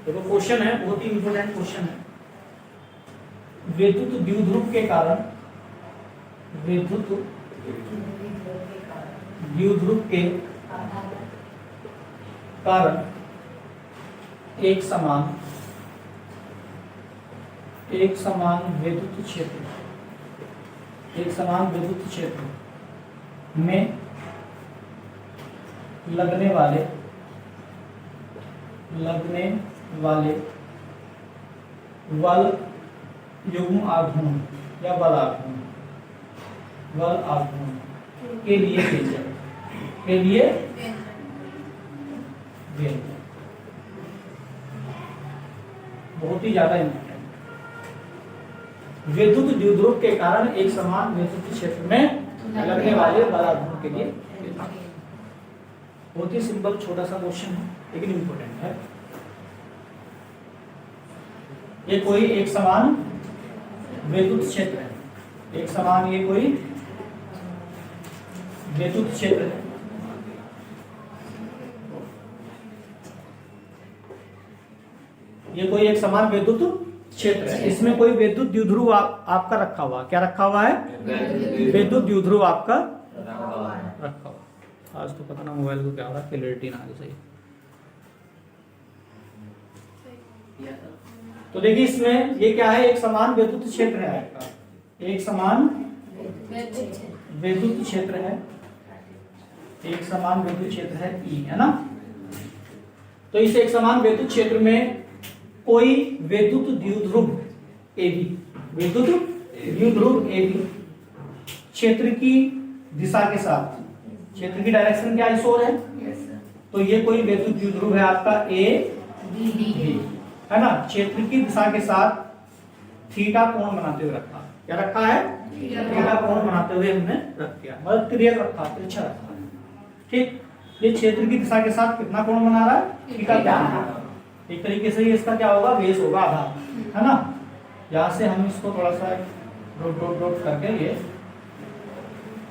देखो क्वेश्चन है, बहुत ही इंपॉर्टेंट क्वेश्चन है। विद्युत द्विध्रुव के कारण, विद्युत द्विध्रुव के कारण एक समान विद्युत क्षेत्र, एक समान विद्युत क्षेत्र में लगने वाले बल युग्म आघूर्ण या बल आघूर्ण के लिए व्यंजक, बहुत ही ज्यादा इंपॉर्टेंट। विद्युत द्विध्रुव के कारण एक समान विद्युत क्षेत्र में लगने वाले बल आघूर्ण के लिए व्यंजक। बहुत ही सिंपल छोटा सा क्वेश्चन है लेकिन इंपॉर्टेंट है। ये कोई एक समान विद्युत क्षेत्र है, एक समान ये कोई विद्युत क्षेत्र है। ये कोई एक समान विद्युत क्षेत्र है, इसमें कोई विद्युत द्विध्रुव आपका रखा हुआ, क्या रखा हुआ है? विद्युत द्विध्रुव आपका रखा हुआ। आज तो पता ना मोबाइल को क्या हो रहा है, क्लैरिटी ना आ सही। तो देखिए इसमें ये क्या है, एक समान विद्युत क्षेत्र है आपका, एक समान विद्युत क्षेत्र है, एक समान विद्युत क्षेत्र है E, है ना। तो इस एक समान विद्युत क्षेत्र में कोई विद्युत द्विध्रुव AB, विद्युत द्विध्रुव AB क्षेत्र की दिशा के साथ, क्षेत्र की डायरेक्शन क्या इस ओर है, तो ये कोई विद्युत द्विध्रुव है आपका AB, है ना। क्षेत्र की दिशा के साथ थीटा कोण बनाते हुए रखा, क्या रखा है? थीटा कोण बनाते हुए हमने रख दिया, मतलब तिर्यक रखा, तिरछा रखा, ठीक। ये क्षेत्र की दिशा के साथ कितना कोण बना रहा है? थीटा कोण। एक तरीके से ये इसका क्या होगा, बेस होगा, आधार, है ना। यहाँ से हम इसको थोड़ा सा डॉट डॉट डॉट करके ये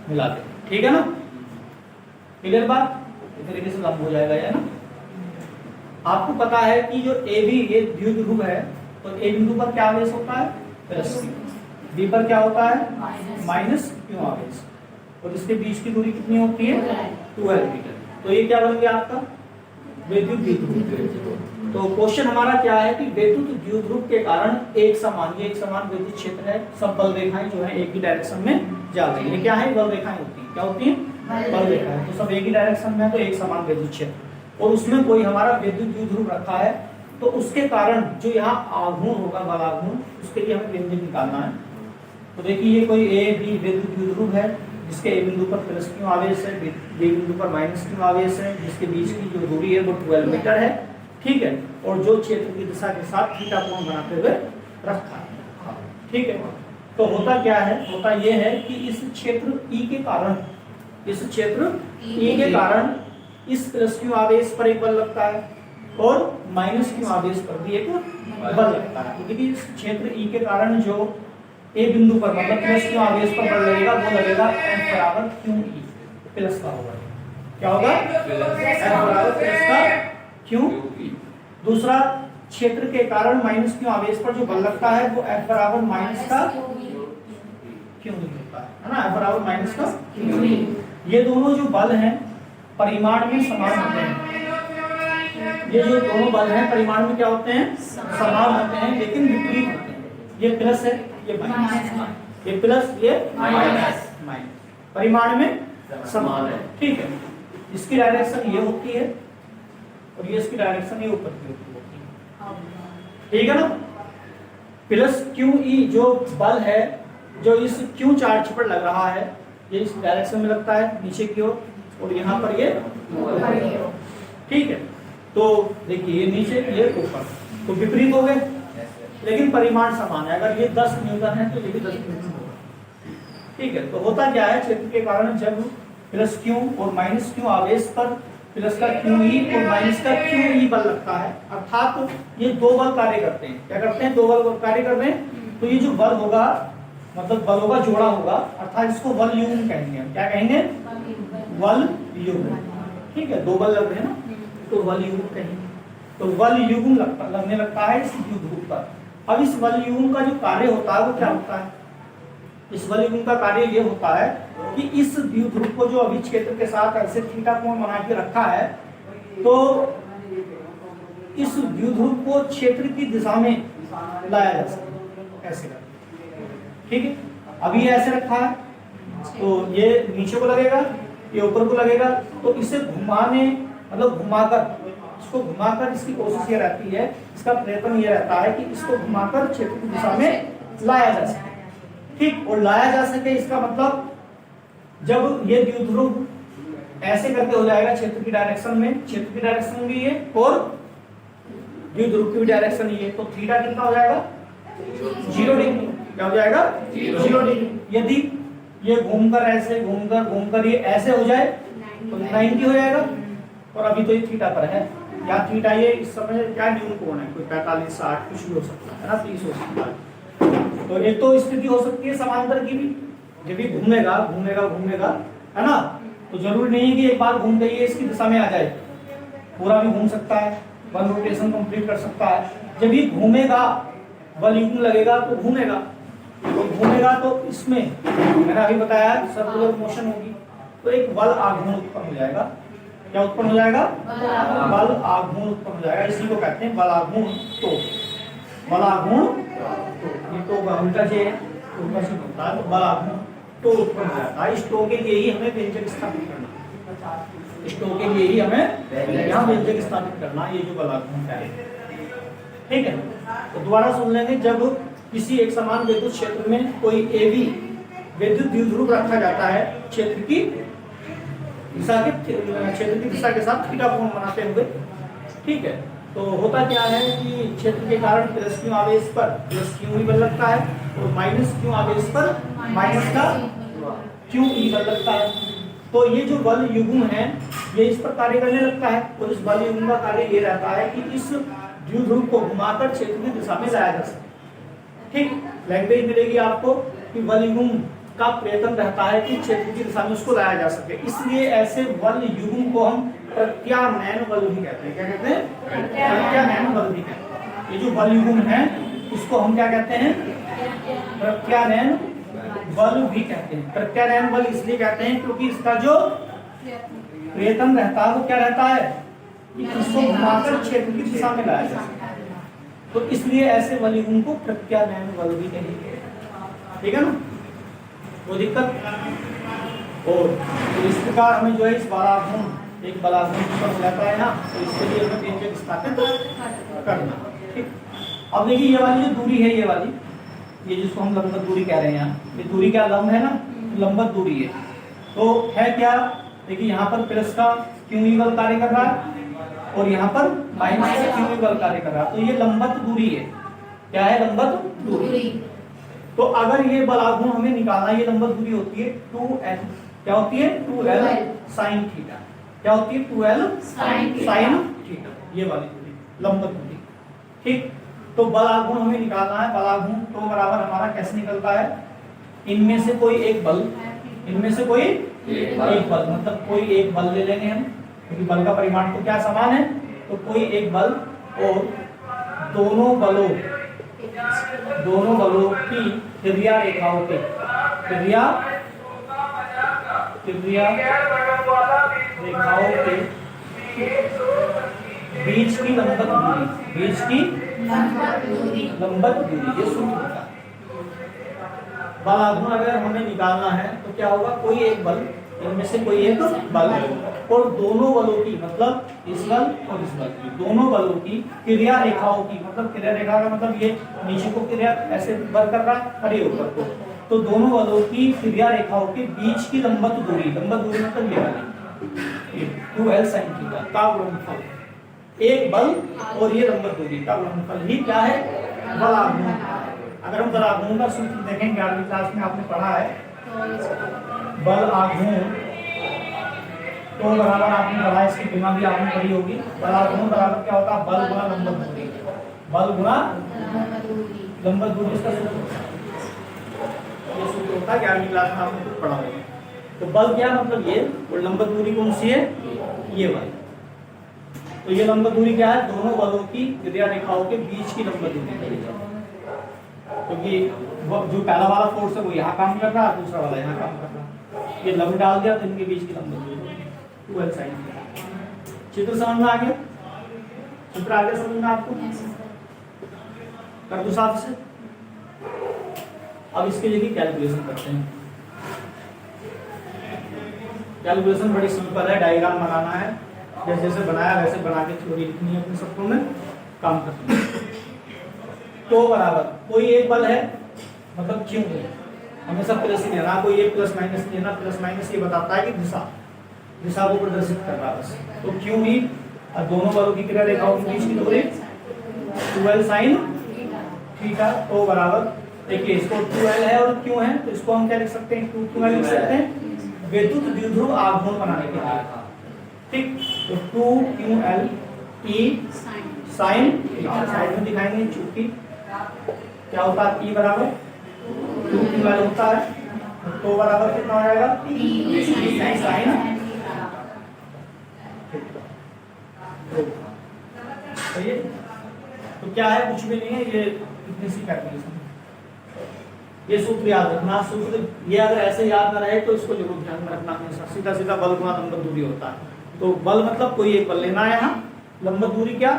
मिला दें, ठीक है ना। क्लियर बात? इस तरीके से लंब हो जाएगा, है ना। आपको पता है कि जो ए बी ये द्विध्रुव है, तो ए बिंदु पर क्या आवेश होता है? प्लस, बी पर क्या होता है? माइनस क्यों आवेश, और इसके बीच की दूरी कितनी होती है? 12 मीटर। तो ये क्या बन गया आपका? विद्युत द्विध्रुव। तो क्वेश्चन हमारा क्या है कि विद्युत द्विध्रुव के कारण एक समान विद्युत क्षेत्र है, सब बल रेखाएं जो है एक ही डायरेक्शन में जा रही है। क्या है? बल रेखाएं होती है, क्या होती है? बल रेखाएं। तो सब एक ही डायरेक्शन में है, तो एक समान विद्युत क्षेत्र, और उसमें कोई हमारा विद्युत द्विध्रुव रखा है, तो उसके कारण जो यहाँ आघूर्ण होगा, बल आघूर्ण, उसके लिए हमें व्यंजक निकालना है। तो देखिए ये कोई ए बी विद्युत द्विध्रुव है, जिसके ए बिंदु पर प्लस क्यों आवेश है, बी बिंदु पर माइनस क्यों आवेश है, जिसके बीच की जो दूरी है वो 12 मीटर है, ठीक है। और जो क्षेत्र की दिशा के साथ थीटा कोण बनाते हुए रखा है, ठीक है। तो होता क्या है? होता ये है कि इस क्षेत्र E के कारण, इस क्षेत्र E के कारण इस प्लस क्यों आवेश पर एक बल लगता है, और माइनस क्यों आवेश पर भी एक बल लगता है। क्योंकि इस क्षेत्र E के कारण जो ए बिंदु पर मतलब प्लस क्यों आवेश पर बल लगेगा, वो लगेगा F बराबर क्यू ई, प्लस का होगा, क्या होगा? F बराबर प्लस का क्यू ई। दूसरा, क्षेत्र के कारण माइनस क्यों आवेश पर जो बल लगता है वो F बराबर माइनस का क्यू ई होता है ना, F बराबर माइनस का क्यू ई। ये दोनों जो बल हैं परिमाण में समान होते हैं, ये जो दोनों बल हैं परिमाण में क्या होते हैं? समान होते हैं, लेकिन विपरीत होते हैं। ये प्लस है, ये माइनस, ये प्लस, ये माइनस, परिमाण में समान है, ठीक है। इसकी डायरेक्शन ये होती है और ये इसकी डायरेक्शन ये ऊपर की होती है, ठीक है ना। प्लस क्यू ई जो बल है, जो इस क्यू चार्ज पर लग रहा है, ये इस डायरेक्शन में लगता है नीचे की ओर, और यहाँ पर ये, ठीक है। तो देखिए ये नीचे, ये ऊपर, तो विपरीत हो गए, लेकिन परिमाण समान है। अगर ये 10 न्यूटन है तो ये भी 10 न्यूटन होगा, ठीक है। तो होता क्या है, क्षेत्र के कारण जब प्लस क्यू और माइनस क्यू आवेश पर प्लस का क्यू ई और माइनस का क्यू ई बल लगता है, अर्थात तो ये दो बल कार्य करते हैं। क्या करते हैं? दो बल कार्य कर रहे हैं। तो ये जो बल होगा, मतलब बलों का जोड़ा होगा, अर्थात इसको बल युग्म कहेंगे। क्या कहेंगे? बल युग्म, ठीक है। दो बल लग रहे हैं ना, तो बल युग्म कहेंगे। तो बल युग्म लगने लगता है इस द्विध्रुव पर। अब इस बल युग्म का जो कार्य होता है वो क्या होता है? इस बल युग्म का कार्य ये होता है कि इस द्विध्रुव को जो अभी क्षेत्र के साथ ऐसे थीटा कोण बना के रखा है, तो इस द्विध्रुव को क्षेत्र की दिशा में लाया जा सकता है, ऐसे करके। ठीक है, अभी ये ऐसे रखा है तो ये नीचे को लगेगा, ये ऊपर को लगेगा, तो इसे घुमाने मतलब घुमाकर इसकी कोशिश ये रहती है, इसका प्रयत्न ये रहता है कि इसको घुमाकर क्षेत्र की दिशा में लाया जा सके। ठीक, और लाया जा सके इसका मतलब जब ये द्विध्रुव ऐसे करके हो जाएगा क्षेत्र की डायरेक्शन में, क्षेत्र की डायरेक्शन भी ये और द्विध्रुव की डायरेक्शन ये, तो थीटा कितना हो जाएगा? 0 डिग्री। क्या हो जाएगा? 0 डिग्री। यदि ये घूमकर ऐसे घूमकर ये ऐसे हो जाए तो 90 हो जाएगा, और अभी तो ये थीटा पर है, या थीटा ये इस समय क्या न्यून कोण है, कोई 45 60 कुछ भी हो सकता है ना, 30 हो सकता है। तो एक तो स्थिति हो सकती है समांतर की भी, जब भी घूमेगा है ना, तो जरूरी नहीं है कि एक बार घूम गई है इसकी दिशा में आ जाए, पूरा भी घूम सकता है, 1 रोटेशन कंप्लीट कर सकता है। जब ये घूमेगा बल युग्म लगेगा तो घूमेगा तो इसमें मैंने अभी बताया सर्कुलर मोशन होगी, तो एक बल आघूर्ण उत्पन्न हो जाएगा। क्या उत्पन्न हो जाएगा? बल आघूर्ण उत्पन्न हो जाएगा। इसी को कहते हैं बल आघूर्ण। तो बल आघूर्ण ये तो उल्टा से उल्टा से होता है, तो बल आघूर्ण तो उत्पन्न हो जाता है। इस टो के लिए ही हमें व्यंजक स्थापित करना, इस टो के लिए ही हमें यहाँ व्यंजक स्थापित करना, ये जो बल आघूर्ण है। ठीक है, तो दोबारा सुन लेंगे। जब किसी एक समान विद्युत क्षेत्र में कोई एबी विद्युत द्विध्रुव रखा जाता है क्षेत्र की दिशा के साथ थीटा कोण बनाते हुए, ठीक है, तो होता क्या है कि क्षेत्र के कारण प्लस क्यू आवेश पर प्लस क्यू ई बल लगता है, और माइनस क्यू आवेश पर माइनस का क्यू ई बल लगता है। तो ये जो बल युग्म है ये इस पर कार्य करने लगता है, और इस बल युग्म का कार्य ये रहता है कि इस द्विध्रुव को घुमाकर क्षेत्र की दिशा में लाया जा सके। ठीक, लैंग्वेज मिलेगी आपको कि बल युग्म का प्रयत्न रहता है कि क्षेत्र की दिशा में उसको लाया जा सके, इसलिए ऐसे बल युग्म को हम प्रत्यानयन बल भी कहते हैं। क्या कहते हैं? प्रत्यानयन बल भी कहते हैं। ये जो बल युग्म है उसको हम क्या कहते हैं? प्रत्यानयन बल भी कहते हैं। प्रत्यानयन बल इसलिए कहते हैं क्योंकि इसका जो प्रयत्न रहता है वो क्या रहता है कि इसको घुमाकर क्षेत्र की दिशा में लाया जा सके, तो इसलिए ऐसे बल युग्म को प्रत्यानयन बल भी कहेंगे। ठीक है ना, कोई दिक्कत? और तो इस प्रकार हमें जो है इस बलाघूर्ण एक बलाघूर्ण उत्पन्न हो जाता है ना, तो इसके लिए हमें व्यंजक स्थापित करना। ठीक, अब देखिए ये वाली जो दूरी है, ये जिसको हम लंबवत दूरी कह रहे हैं, ये दूरी क्या लंब है ना, लंबवत दूरी है। तो है क्या, देखिए यहाँ पर प्लस का क्यू ई बल कार्य कर रहा है और यहाँ पर माइनस का क्यू ई बल कार्य कर रहा है, तो ये लंबवत दूरी है। क्या है? लंबवत दूरी। तो अगर ये बलाघूर्ण हमें निकालना, ये लंबवत दूरी होती है 2l, क्या होती है? 2l sin theta. क्या होती है? 2l sin थीटा, ये वाली दूरी लंबवत दूरी। ठीक, तो बलाघूर्ण हमें निकालना है। बलाघूर्ण तो बराबर हमारा कैसे निकलता है? इनमें से कोई एक बल, मतलब कोई एक बल ले लेंगे हम, क्योंकि बल का परिमाण तो क्या समान है, तो कोई एक बल और दोनों बलों की त्रिज्या रेखाओं के बीच की लंबवत दूरी, ये सूत्र होता है। बलाघूर्ण अगर हमें निकालना है तो क्या होगा? कोई एक बल, इनमें से कोई एक बल और दोनों बलों की, मतलब इस बल और इस बल की, दोनों बलों की क्रिया रेखाओं की, मतलब क्रिया रेखा का मतलब ये नीचे को क्रिया ऐसे बल कर रहा है और ये ऊपर को, तो दोनों बलों की क्रिया रेखाओं के बीच की लंबवत दूरी मतलब ये वाली 2l sin थीटा का गुणनफल, एक बल और ये लंबवत दूरी का गुणनफल ही क्या है? बलाघूर्ण। अगर हम बलाघूर्ण का सूत्र देखें, 11वीं क्लास में आपने पढ़ा है, बल आघूर्ण तो बराबर आपने पढ़ा, इसकी बीमा भी आपने पढ़ी होगी। बल आघूर्ण बराबर क्या होता है? बल गुणा लंबवत दूरी, बल गुणा लंबवत दूरी, इसका सूत्र होता है। 11वीं क्लास में आपने कुछ पढ़ा होगा। तो बल क्या मतलब ये, और लंबवत दूरी कौन सी है? ये वाली। तो ये लंब दूरी क्या है? दोनों बलों की क्रिया रेखाओं के बीच की लंब दूरी है। क्योंकि जो पहला वाला फोर्स है वो यहाँ काम कर रहा है, दूसरा वाला यहाँ काम कर रहा है। ये लंब डाल दिया तो इनके बीच की लंब दूरी 12 sin। चित्र समझ में आ गया? चित्र आ गया समझ में आपको? कर दो साथ से। अब इसके लिए कैलकुलेशन करते हैं। कैलकुलेशन बड़ी सिंपल है, डायग्राम बनाना है, जैसे जैसे बनाया वैसे बना के थ्योरी लिखनी है अपने सबको में काम करना है। तो बराबर कोई एक बल है, मतलब क्यों है, हमेशा प्लस ही लेना, कोई एक प्लस माइनस नहीं लेना। प्लस माइनस ये बताता है कि दिशा को प्रदर्शित कर रहा है बस। तो क्यों ही और दोनों बलों की क्रिया रेखाओं के बीच की दूरी 12 sin थीटा। तो बराबर देखिए इसको 2l है और क्यों है, तो इसको हम क्या लिख सकते हैं? 2ql लिख सकते हैं विद्युत द्विध्रुव आघूर्ण बनाने के लिए। ठीक, तो 2ql e sin साइड में दिखाएंगे चूंकि क्या होता है, e बराबर 2ql होता है। तो बराबर कितना हो जाएगा? e sin। सही है? तो क्या है? कुछ भी नहीं है, ये इतनी सी कैलकुलेशन। ये सूत्र याद रखना। सूत्र ये अगर ऐसे याद ना रहे तो इसको जरूर ध्यान में रखना। हमेशा सीधा सीधा बल गुणा लंब दूरी होता है। तो बल मतलब कोई एक बल लेना है यहाँ, लंब दूरी क्या?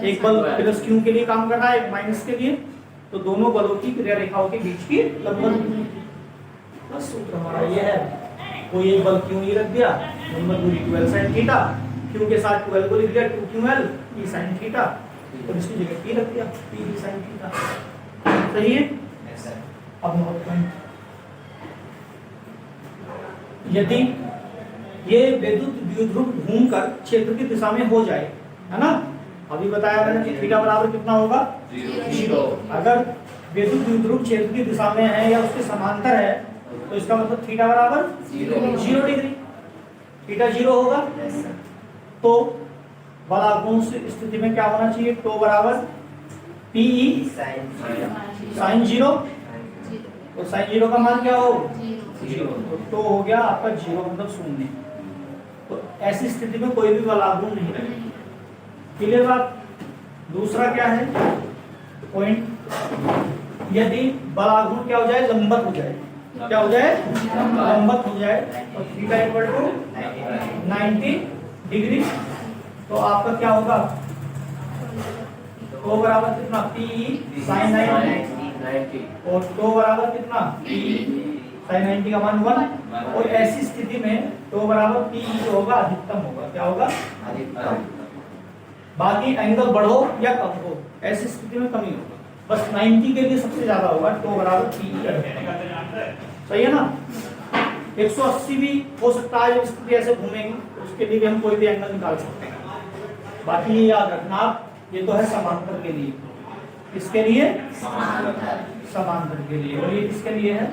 एक बल प्लस क्यू के लिए काम कर रहा है, एक माइनस के लिए। तो दोनों बलों की क्रिया रेखाओं के बीच की लंब दूरी, बस सूत्र हमारा ये है। कोई एक बल क्यू ही रख दिया, लंब दूरी 12 sin थीटा, क्यू के साथ 12 को लिख दिया 2ql e sin थीटा, तो इसकी जगह p रख दिया p sin थीटा। सही है? अब नोट करें, यदि ये विद्युत द्विध्रुव घूमकर क्षेत्र की दिशा में हो जाए, है ना? अभी बताया मैंने कि थीटा बराबर कितना होगा? 0। अगर विद्युत द्विध्रुव क्षेत्र की दिशा में है या उसके समांतर है तो इसका मतलब थीटा बराबर 0 डिग्री। थीटा 0 होगा तो बलाघूर्ण स्थिति में क्या होना चाहिए? टो बराबर पी साइन 0। तो साइन 0 का मान क्या हो? 0। तो हो गया आपका 0 मतलब शून्य। तो ऐसी स्थिति में कोई भी बलाघूर्ण नहीं रहेगा। क्लियर बात? दूसरा क्या है पॉइंट, यदि बलाघूर्ण क्या हो जाए? लंबवत हो जाए। क्या हो जाए? लंबवत हो जाए। तो थीटा इक्वल टू 90 डिग्री। तो आपका क्या होगा? तो बराबर कितना? पी साइन 90 और तो बराबर कितना? पी साइन 90 का मान 1। और ऐसी स्थिति में तो बराबर पी जो होगा अधिकतम होगा। क्या होगा? अधिकतम। बाकी एंगल बढ़ो या कम हो, ऐसी स्थिति में कमी होगा। बस 90 के लिए सबसे ज्यादा होगा, तो बराबर पी। सही है ना? 180 भी हो सकता है, जब स्थिति ऐसे घूमेगी उसके लिए भी हम कोई भी एंगल निकाल सकते हैं। बाकी ये याद रखना, ये तो है समांतर के लिए। किसके लिए? समांतर के लिए। और ये किसके लिए है?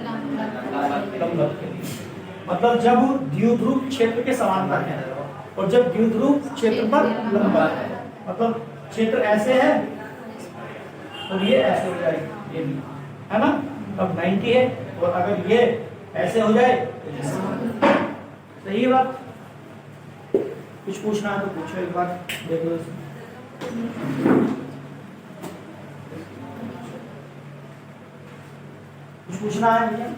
लंबवत के लिए। मतलब जब द्विध्रुव क्षेत्र के समांतर है और जब द्विध्रुव क्षेत्र पर लंबवत है, मतलब क्षेत्र ऐसे है और ये ऐसे हो जाएगी, ये भी है ना? अब 90 है और अगर ये ऐसे हो जाए तो सही है बात? कुछ पूछना है तो पूछो एक बार, देख लो। कुछ पूछना है भैया?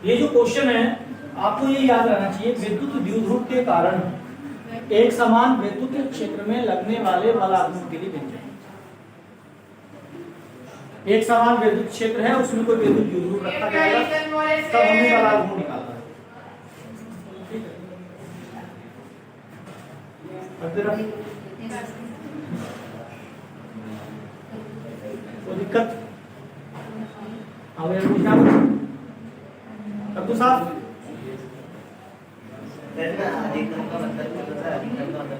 ये जो क्वेश्चन है आपको ये याद रहना चाहिए, विद्युत द्विध्रुव के कारण एक समान विद्युत क्षेत्र में लगने वाले बलाघूर्ण के लिए व्यंजन। एक समान विद्युत क्षेत्र है, उसमें कोई विद्युत द्विध्रुव रखा जाएगा, तब हमें बलाघूर्ण निकालना है। तो दिक्कत कद्दू साहब,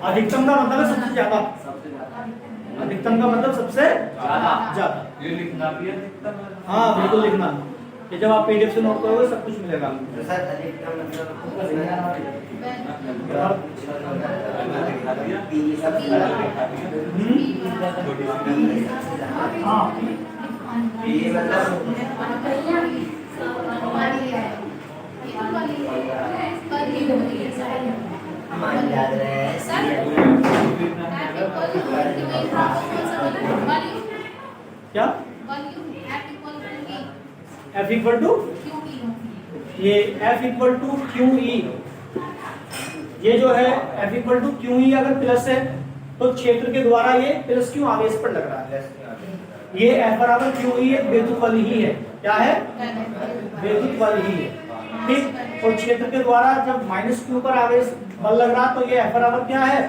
अधिकतम का मतलब है सबसे ज्यादा। अधिकतम का मतलब सबसे ज्यादा। ये लिखना भी है अधिकतम? हाँ बिल्कुल लिखना। ये जब आप पीडीएफ से नोट करोगे सब कुछ मिलेगा। सर अधिकतम मतलब हाँ ये मतलब मान याद रहे क्या F इक्वल टू ये F equal to Q E, ये जो है F equal to Q E अगर प्लस है तो क्षेत्र के द्वारा ये प्लस क्यू आवेश पर लग रहा है। ये F बराबर क्यू ई एक विद्युत बल ही है। क्या है? विद्युत बल ही है। ठीक, और क्षेत्र के द्वारा जब माइनस क्यू पर आवेश बल लग रहा तो ये F बराबर क्या है?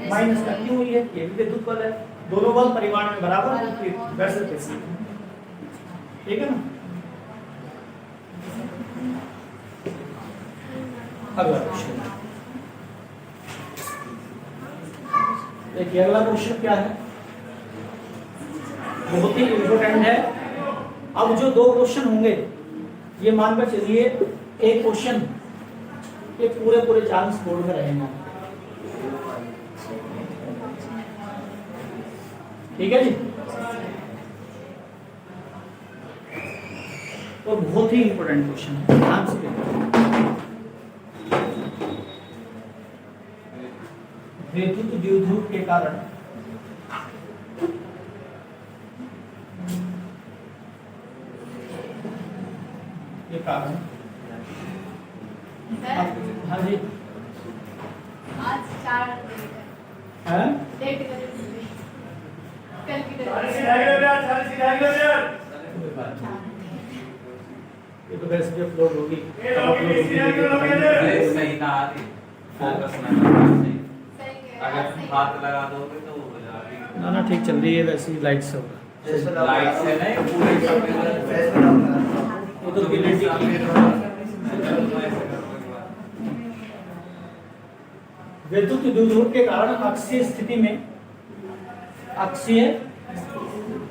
माइनस का क्यू ई है। ये भी विद्युत बल है। दोनों बल परिमाण में बराबर वैसे कैसे, ठीक है ना। अगला क्वेश्चन देखिए, अगला क्वेश्चन क्या है, बहुत ही इंपॉर्टेंट है। अब जो दो क्वेश्चन होंगे ये मानकर चलिए एक क्वेश्चन ये पूरे चांस बोर्ड में रहेगा, ठीक है जी। तो बहुत ही इंपॉर्टेंट क्वेश्चन है, ध्यान से देखिए। विद्युत द्विध्रुव के कारण ये कारण, हाँ जी, आज 4 है डेट कल की ये तो वैसे भी अपलोड होगी, सही ना आती फोकस ना करना सही। सही अगर हाथ लगा दोगे तो हो जाएगी। ना ठीक चल रही है वैसे ही, लाइट से होगा। लाइट से नहीं, पूरे ये तो बिलिटी विद्युत द्विध्रुव के कारण अक्षीय स्थिति में, अक्षीय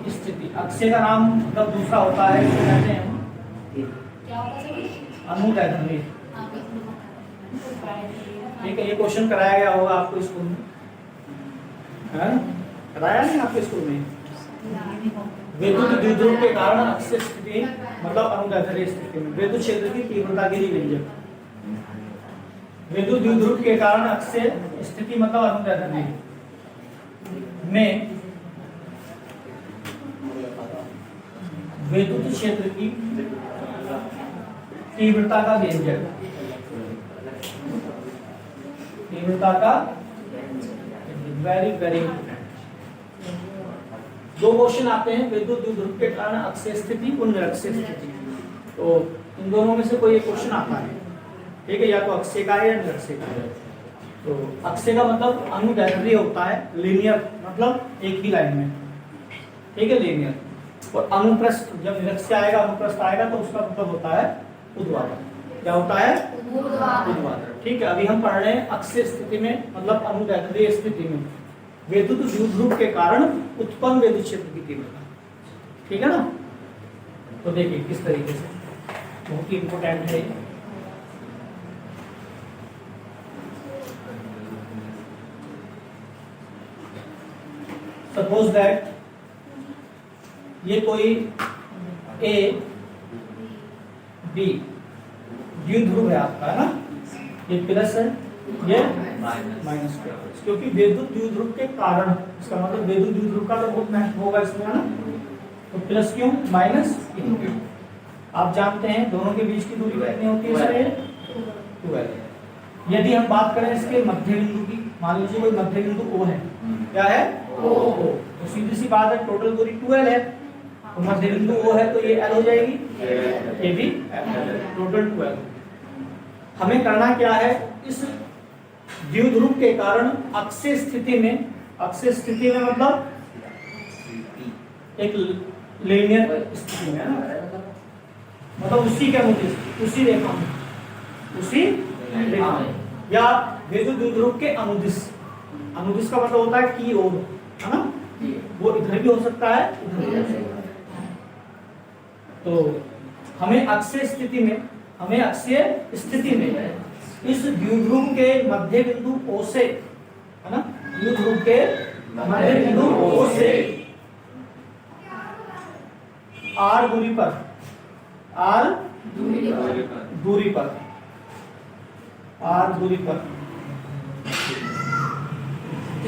स्थिति, अक्षीय का नाम मतलब दूसरा होता है, इसको कहते हैं क्या होता है सभी? अनुदैर्ध्य। ठीक है, ये क्वेश्चन कराया गया होगा आपको स्कूल में, है ना? कराया नहीं आपके स्कूल में? विद्युत द्विध्रुव के कारण अक्षीय स्थिति मतलब अनुदैर्ध्य स्थिति में विद्युत क्षेत्र की तीव्रता गिरी व्यंजक। विद्युत द्विध्रुव के कारण अक्षीय स्थिति मतलब अनुदैर्ध्य में विद्युत क्षेत्र की तीव्रता का व्यंजक, तीव्रता का वेरी वेरी इंपॉर्टेंट। दो क्वेश्चन आते हैं, विद्युत द्विध्रुव के कारण अक्षीय स्थिति और निरक्षीय स्थिति। तो इन दोनों में से कोई एक क्वेश्चन आता है, ठीक है, या तो अक्षीय का है या निरक्षीय का है। तो अक्षीय का मतलब अनुदैर्ध्य होता है, लीनियर मतलब एक ही लाइन में, ठीक है, लीनियर। और अनुप्रस्थ, जब निरक्षीय आएगा अनुप्रस्थ आएगा तो उसका मतलब होता है ऊर्ध्वाधर। क्या होता है? ऊर्ध्वाधर। ठीक है, अभी हम पढ़ रहे हैं अक्षीय स्थिति में मतलब अनुदैर्ध्य स्थिति में विद्युत द्विध्रुव के कारण उत्पन्न विद्युत क्षेत्र की तीव्रता, ठीक है ना। तो देखिए किस तरीके से, बहुत ही इंपॉर्टेंट है। सपोज दैट ये कोई ए बी द्विध्रुव है आपका, है ना, ये प्लस है, ये माइनस है, क्योंकि विद्युत द्विध्रुव के कारण, इसका मतलब विद्युत द्विध्रुव का तो बहुत महत्व होगा इसमें, है ना। तो प्लस क्यों, माइनस क्यों? आप जानते हैं दोनों के बीच की दूरी कितनी होती है सर? 12। यदि हम बात करें इसके मध्य बिंदु की, मान लीजिए कोई मध्य बिंदु O है, क्या है? O। तो सीधी सी बात है, टोटल दूरी 12 है, तो मध्य बिंदु O है तो ये L हो जाएगी, ये भी टोटल 12। हमें करना क्या है, इस द्विध्रुव के कारण अक्षीय स्थिति में, अक्षीय स्थिति में मतलब एक लीनियर स्थिति में, है ना, मतलब उसी के अनुदिश, उसी रेखा में, उसी रेखा में, या विद्युत द्विध्रुव के अनुदिश। अनुदिश का मतलब होता है की ओर, है ना, वो इधर भी हो सकता है, इधर भी हो सकता है। तो हमें अक्षीय स्थिति में, हमें अक्षीय स्थिति में इस द्विध्रुव के मध्य बिंदु O से, है ना, द्विध्रुव के मध्य बिंदु O से R दूरी पर, R दूरी पर आर दूरी पर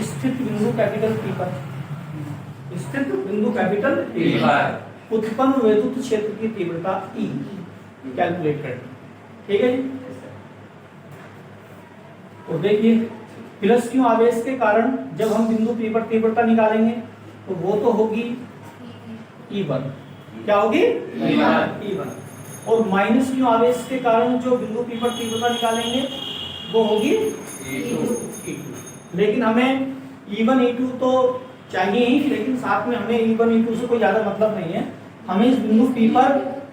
स्थित बिंदु कैपिटल पी पर स्थित बिंदु कैपिटल पी पर उत्पन्न वैद्युत क्षेत्र की तीव्रता E कैलकुलेट करें। ठीक है जी। तो देखिए प्लस क्यू आवेश के कारण जब हम बिंदु P पर तीव्रता निकालेंगे तो वो तो होगी E1। क्या होगी E1। और माइनस क्यू आवेश के कारण जो बिंदु P पर तीव्रता निकालेंगे वो होगी E2। लेकिन हमें E1 E2 तो चाहिए ही, लेकिन साथ में हमें E1 E2 से कोई ज्यादा मतलब नहीं है। हमें इस बिंदु P पर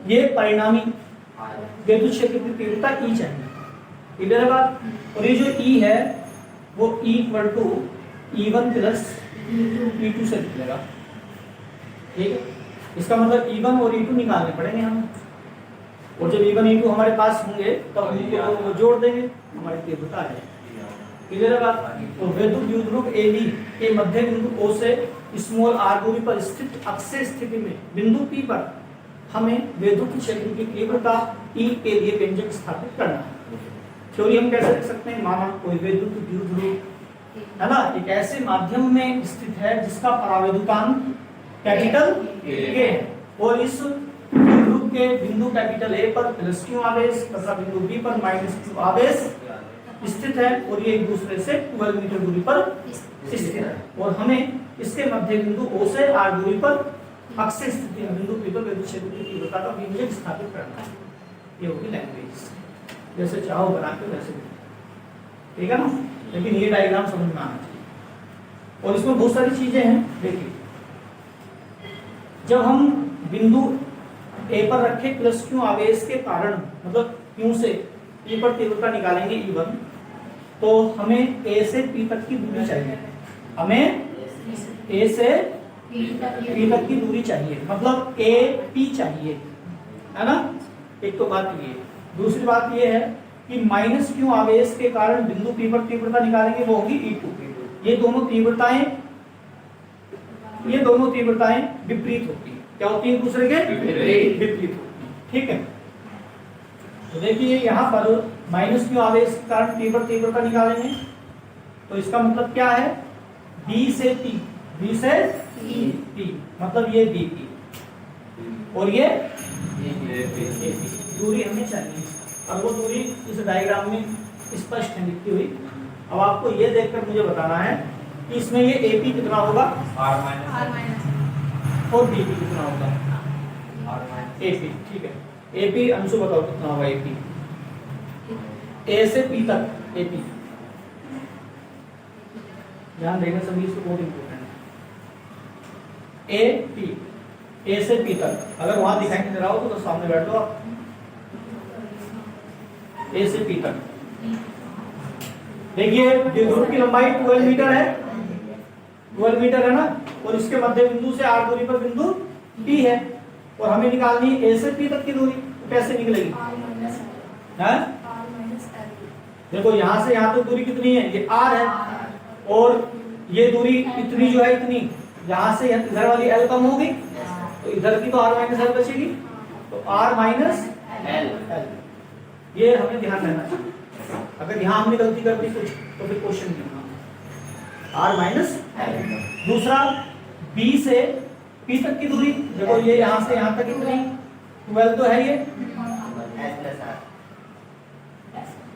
ये परिणामी विद्युत क्षेत्र की तीव्रता E चाहिए। क्लियर है बात। और ये जो E है वो E equal to E1 plus E2 से निकलेगा। ठीक है। इसका मतलब E1 और E2 निकालने पड़ेंगे हमें, और जब E1 E2 हमारे पास होंगे तब उनको जोड़ देंगे, हमारी तीव्रता है। क्लियर है बात। तो वैद्युत द्विध्रुव AB के मध्य बिंदु O से स्मॉल r दूरी पर स्थित अक्षीय स्थिति में बिंदु P पर हमें वैद्युत क्षेत्र की तीव्रता E के लिए व्यंजक स्थापित करना है। थ्योरी हम कैसे लिख सकते हैं? माना कोई वैद्युत द्विध्रुव है ना, एक ऐसे माध्यम में स्थित है जिसका परावैद्युतांक कैपिटल A है, और इस द्विध्रुव के बिंदु कैपिटल A पर प्लस क्यू आवेश तथा बिंदु B पर माइनस क्यू आवेश स्थित है, और ये एक दूसरे से 12 मीटर दूरी पर स्थित है। और हमें इसके मध्य बिंदु O से r दूरी पर अक्षीय स्थिति में बिंदु P पर विद्युत क्षेत्र की तीव्रता का व्यंजक स्थापित करना है। ये होगी लैंग्वेज, जैसे चाहो बना के वैसे भी, ठीक है ना। लेकिन ये डायग्राम समझ में आना चाहिए। और इसमें बहुत सारी चीजें हैं। देखिए जब हम बिंदु A पर रखे प्लस क्यू आवेश के कारण, मतलब Q से P पर तीव्रता निकालेंगे E1, तो हमें A से P तक की दूरी चाहिए। हमें A से P तक की दूरी चाहिए, मतलब AP चाहिए, है ना। एक तो बात ये। दूसरी बात ये है कि माइनस क्यू आवेश के कारण बिंदु P पर तीव्रता निकालेंगे, वो होगी E2। ये दोनों तीव्रताएं विपरीत होती हैं। क्या होती है? एक दूसरे के विपरीत होती है। ठीक है। तो देखिए यहाँ पर माइनस क्यू आवेश के कारण P पर तीव्रता निकालेंगे, तो इसका मतलब क्या है? B से P, B से P, मतलब ये BP और ये AP दूरी हमें चाहिए। अब वो दूरी इस डायग्राम में स्पष्ट है लिखी हुई। अब आपको ये देखकर मुझे बताना है कि इसमें ये AP कितना होगा R माइनस और BP कितना होगा AP। ठीक है। AP अंशु बताओ कितना होगा AP? A से P तक AP, ध्यान देना सभी, इसको बहुत इंपॉर्टेंट है। A से P तक, अगर वहां दिखाई नहीं दे रहा हो तो सामने बैठ दो आप। A से P तक देखिए द्विध्रुव की लंबाई 12 मीटर है, 12 मीटर है ना, और इसके मध्य बिंदु से r दूरी पर बिंदु P है, और हमें निकालनी है A से P तक की दूरी। तो कैसे निकलेगी? है देखो यहाँ से यहाँ तक दूरी कितनी है? ये r है, और ये दूरी इतनी जो है इतनी, यहाँ से इधर वाली l कम होगी तो इधर की तो r माइनस l बचेगी, तो r माइनस l। ये हमें ध्यान रहना चाहिए। अगर यहाँ हमने गलती कर दी कुछ तो फिर क्वेश्चन नहीं होगा। r minus l। दूसरा B से P तक की दूरी, देखो ये यहाँ से यहाँ तक इतनी 12 तो है ये।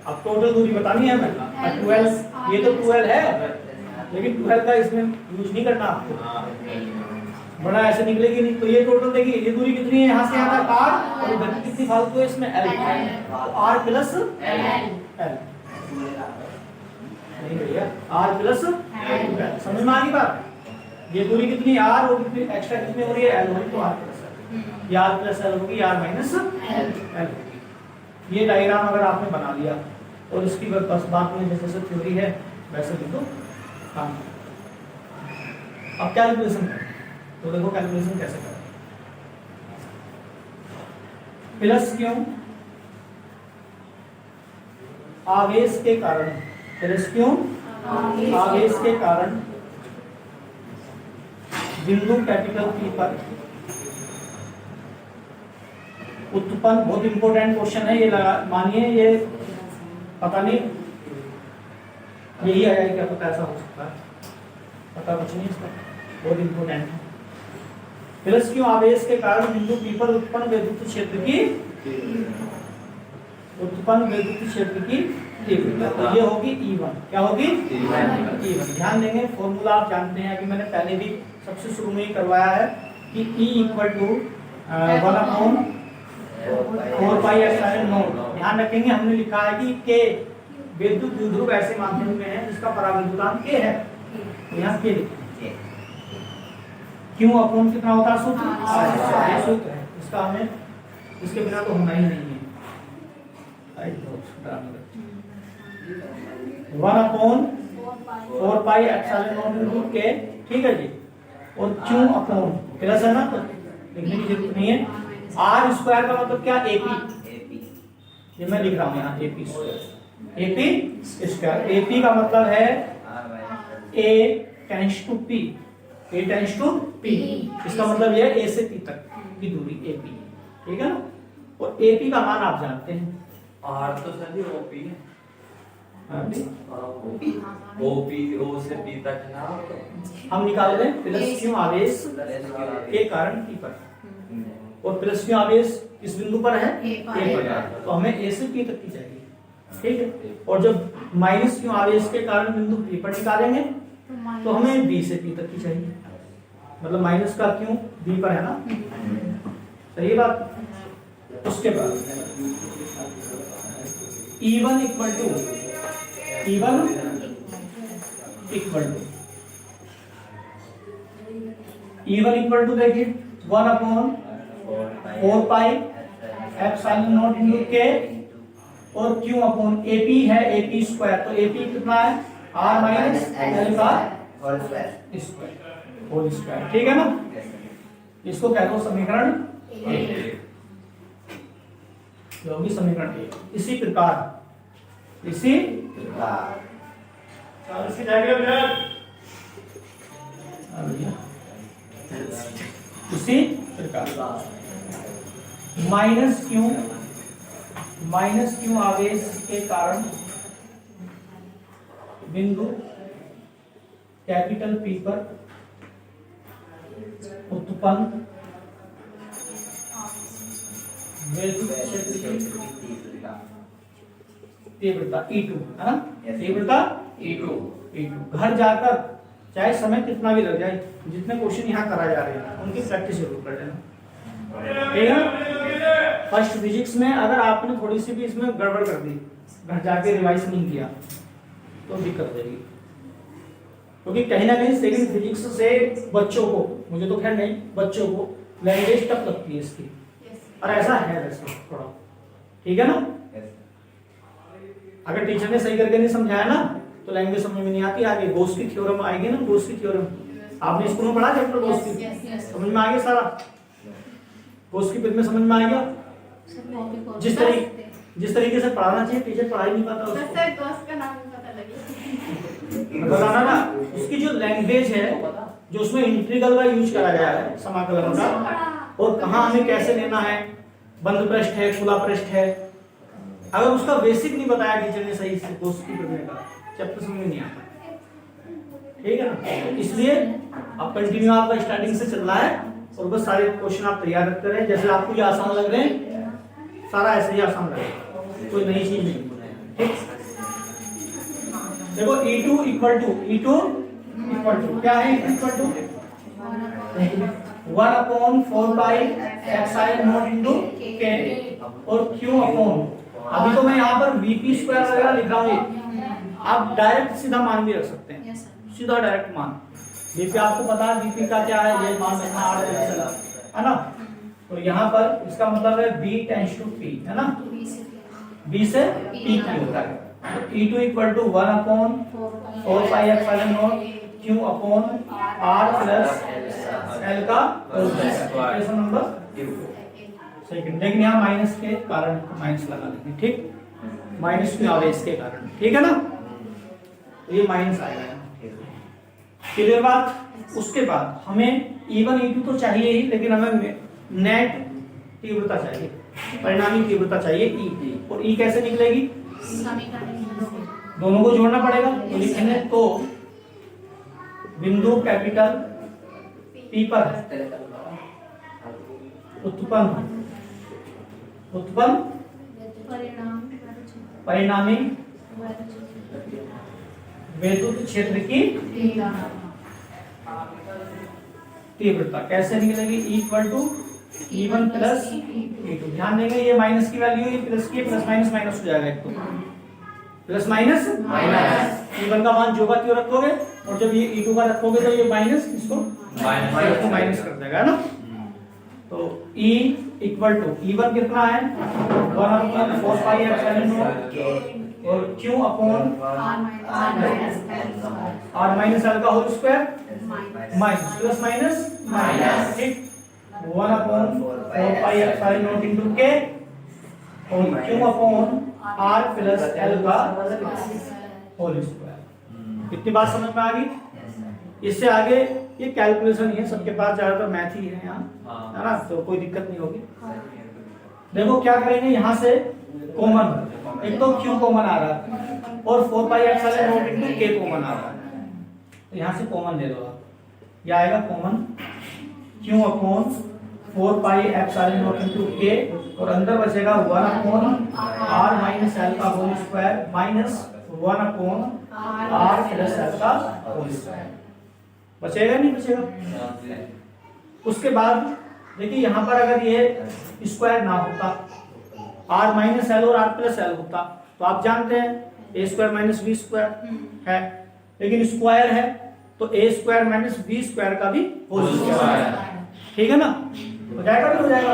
अब टोटल दूरी बतानी है हमें। 12, ये तो 12 है, लेकिन 12 का इसमें यूज नहीं करना आपको, बड़ा ऐसे निकलेगी नहीं। तो ये टोटल देखिए ये दूरी कितनी है? यहाँ से यहाँ तक r, और इधर कितनी फालतू है इसमें l, तो r प्लस l। नहीं भैया, r प्लस l। समझ में आ गई बात? ये दूरी कितनी r और कितनी एक्स्ट्रा कितनी हो रही है? l हो रही, तो r प्लस l। ये r प्लस l होगी, r माइनस l होगी। ये डायग्राम अगर आपने बना लिया और इसकी बस बात में जैसे थ्योरी है वैसे भी तो काम। अब कैलकुलेशन करें, तो देखो कैलकुलेशन कैसे करें। प्लस क्यों आवेश के कारण, प्लस क्यों आवेश के कारण बिंदु कैपिटल P पर उत्पन्न, बहुत इंपॉर्टेंट क्वेश्चन है ये, लगा मानिए ये पता नहीं, यही आया है, क्या पता ऐसा हो सकता है, पता कुछ नहीं इसका, बहुत इंपॉर्टेंट है। प्लस क्यू आवेश के कारण बिंदु पी पर उत्पन्न वैद्युत क्षेत्र की तीव्रता, तो ये होगी E1। क्या होगी? E1। ध्यान देंगे, फॉर्मूला आप जानते हैं, अभी मैंने पहले भी सबसे शुरू में ही करवाया है कि E इक्वल टू 1/4πε0। ध्यान रखेंगे, हमने लिखा है कि K विद्युत द्विध्रुव ऐसे माध्यम में है जिसका पराविद्युतांक K है, तो यहाँ K लिखेंगे। क्यों अपॉन कितना होता है सूत्र? ये सूत्र है, इसका हमें, इसके बिना तो होना ही नहीं है। 1/4πε0 K, ठीक है जी। और क्यों अपॉन प्लस है ना, तो लिखने की जरूरत नहीं है। R स्क्वायर का मतलब क्या? AP, ये मैं लिख रहा हूँ यहाँ AP स्क्वायर। AP का मतलब है A tends to P, A tends to P, इसका मतलब ये है A से P तक की दूरी AP, ठीक है ना। और AP का मान आप जानते हैं, आर तो सर जी ओपी है, ओपी ओ से पी तक है ना, हम निकाल रहे हैं प्लस क्यों आवेश के कारण P पर, और प्लस क्यों आवेश किस बिंदु पर है? A पर, तो हमें A से P तक की चाहिए, ठीक है। और जब माइनस क्यों आवेश के कारण बिंदु P पर निकालेंगे तो हमें B से P तक की चाहिए, मतलब माइनस का क्यों B पर है ना, सही बात। उसके बाद E1 इक्वल टू देखिए 1/4πε0 इंटू K, और Q अपॉन AP है AP स्क्वायर, तो AP कितना है? R माइनस L का होल स्क्वायर, ठीक है ना। इसको कह दो समीकरण 1, जो होगी समीकरण 1। इसी प्रकार माइनस क्यू आवेश के कारण बिंदु कैपिटल P पर उत्पन्न वैद्युत क्षेत्र की तीव्रता E2 है ना, तीव्रता E2। घर जाकर चाहे समय कितना भी लग जाए, जितने क्वेश्चन यहाँ कराए जा रहे हैं उनकी प्रैक्टिस जरूर कर लेना, ठीक है। फर्स्ट फिजिक्स में अगर आपने थोड़ी सी भी इसमें गड़बड़ कर दी, घर जाके रिवाइज नहीं किया तो दिक्कत देगी, क्योंकि कहीं ना कहीं सेकंड फिजिक्स से बच्चों को, मुझे तो खैर नहीं, बच्चों को लैंग्वेज टफ लगती है इसकी, और ऐसा है वैसे थोड़ा, ठीक है ना। अगर टीचर ने सही करके नहीं समझाया ना तो लैंग्वेज समझ में नहीं आती। आगे गोस की थ्योरम आएगी ना, गोस की थ्योरम आपने स्कूल में पढ़ा चैप्टर गोस की, समझ में आ गया सारा, गोस की फिर में समझ में आ गया। जिस तरीके से पढ़ाना चाहिए टीचर पढ़ा ही नहीं पाता उसको, बताना ना। उसकी जो लैंग्वेज है, जो उसमें इंटीग्रल का यूज करा गया है, समाकलन का, और कहाँ हमें कैसे लेना है, बंद पृष्ठ है, खुला पृष्ठ है, अगर उसका बेसिक नहीं बताया टीचर ने सही से गोस की करने का, चैप्टर समझ में नहीं आता, ठीक है ना। इसलिए अब कंटिन्यू आपका स्टार्टिंग से चल रहा है, और बस सारे क्वेश्चन आप तैयार रखते रहे, जैसे आपको ये आसान लग रहे हैं सारा ऐसे ही आसान लगेगा, कोई नई चीज नहीं, ठीक। देखो E2 इक्वल टू क्या है? इक्वल टू 1/4πε0 इंटू K, और Q अपॉन, अभी तो मैं यहाँ पर VP स्क्वायर वगैरह लिख रहा हूँ, आप डायरेक्ट सीधा मान भी रख सकते हैं, सीधा डायरेक्ट मान। VP आपको पता है VP का क्या है, ये मान रखना है ना। तो यहाँ पर इसका मतलब है B टेंड्स टू P, है ना, B से P की होता है। तो E2 equal to 1/4πε0 Q upon R plus L का इक्वेशन नंबर 2। लेकिन यहाँ माइनस के कारण माइनस लगा देंगे, ठीक, माइनस के आवेश के कारण, ठीक है ना, तो ये माइनस आएगा, क्लियर बात। उसके बाद हमें E1 E2 तो चाहिए ही, लेकिन हमें नेट तीव्रता चाहिए, परिणामी तीव्रता चाहिए E, और E कैसे निकलेगी? दोनों को जोड़ना पड़ेगा। तो लिखेंगे तो बिंदु कैपिटल पी पर उत्पन्न परिणामी वैद्युत क्षेत्र की तीव्रता कैसे निकलेगी? Equal to E1 plus E2। ध्यान देंगे ये माइनस की वैल्यू है, प्लस की, प्लस माइनस माइनस हो जाएगा। एक तो प्लस माइनस E1 का मान जो का त्यों रखोगे, और जब ये E2 का रखोगे तो ये माइनस इसको माइनस कर देगा ना। तो E इक्वल टू E1 कितना है? 1/4 पाई एप्सिलॉन नॉट और Q upon R minus L का whole square minus plus minus, ठीक। 1/4 pi epsilon naught into K और Q upon R plus L का होल स्क्वायर। इतनी बात समझ में आ गई? इससे आगे ये कैलकुलेशन ही है, सबके पास ज्यादातर मैथ ही है यहाँ, है ना, तो कोई दिक्कत नहीं होगी। देखो क्या करेंगे, यहाँ से कॉमन, एक तो Q कॉमन आ रहा है और 4 pi epsilon naught into K common आ रहा है, तो यहाँ से कॉमन ले लो आप। ये आएगा common Q upon 4 pi epsilon naught into K और अंदर बचेगा 1 अपॉन R माइनस L का whole square minus 1 upon R plus L का होल स्क्वायर। बचेगा नहीं बचेगा? उसके बाद देखिए यहाँ पर अगर ये स्क्वायर ना होता, R माइनस L और R प्लस L होता, तो आप जानते हैं a square minus B square है, लेकिन स्क्वायर है तो a square minus B square का भी होल स्क्वायर है, ठीक है ना? हो जाएगा नहीं हो जाएगा?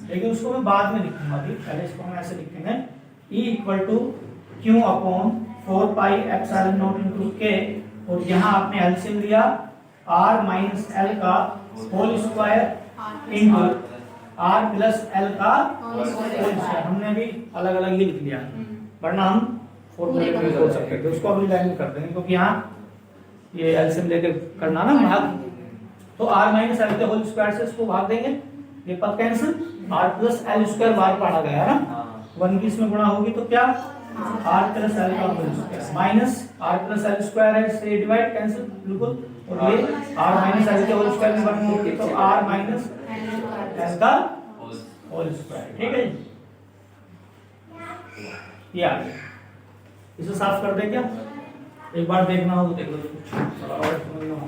लेकिन उसको मैं बाद में लिखूंगा, अभी पहले इसको हम ऐसे लिखेंगे E equal to Q upon 4 pi epsilon naught into K और यहाँ आपने एलसीएम लिया R माइनस L का whole square into R plus L का होल स्क्वायर। हमने भी अलग अलग ही लिख लिया, वरना हम फॉर्मूले में बोल सकते थे, उसको अभी लाइन में कर देंगे क्योंकि यहाँ ये एलसीएम लेके करना ना भाग। तो R माइनस L के होल स्क्वायर से इसको भाग देंगे, ये पद cancel, R plus L square बाहर पढ़ा गया है ना, 1 की इसमें गुणा होगी तो क्या R प्लस L का whole square minus R plus L square है, इससे डिवाइड कैंसिल बिल्कुल, और ये R माइनस L के होल स्क्वायर में 1 होगी तो R माइनस L का होल स्क्वायर, ठीक है जी। ये आ गया, इसे साफ कर दें क्या? एक बार देखना हो तो देख लो, थोड़ा और समझना हो।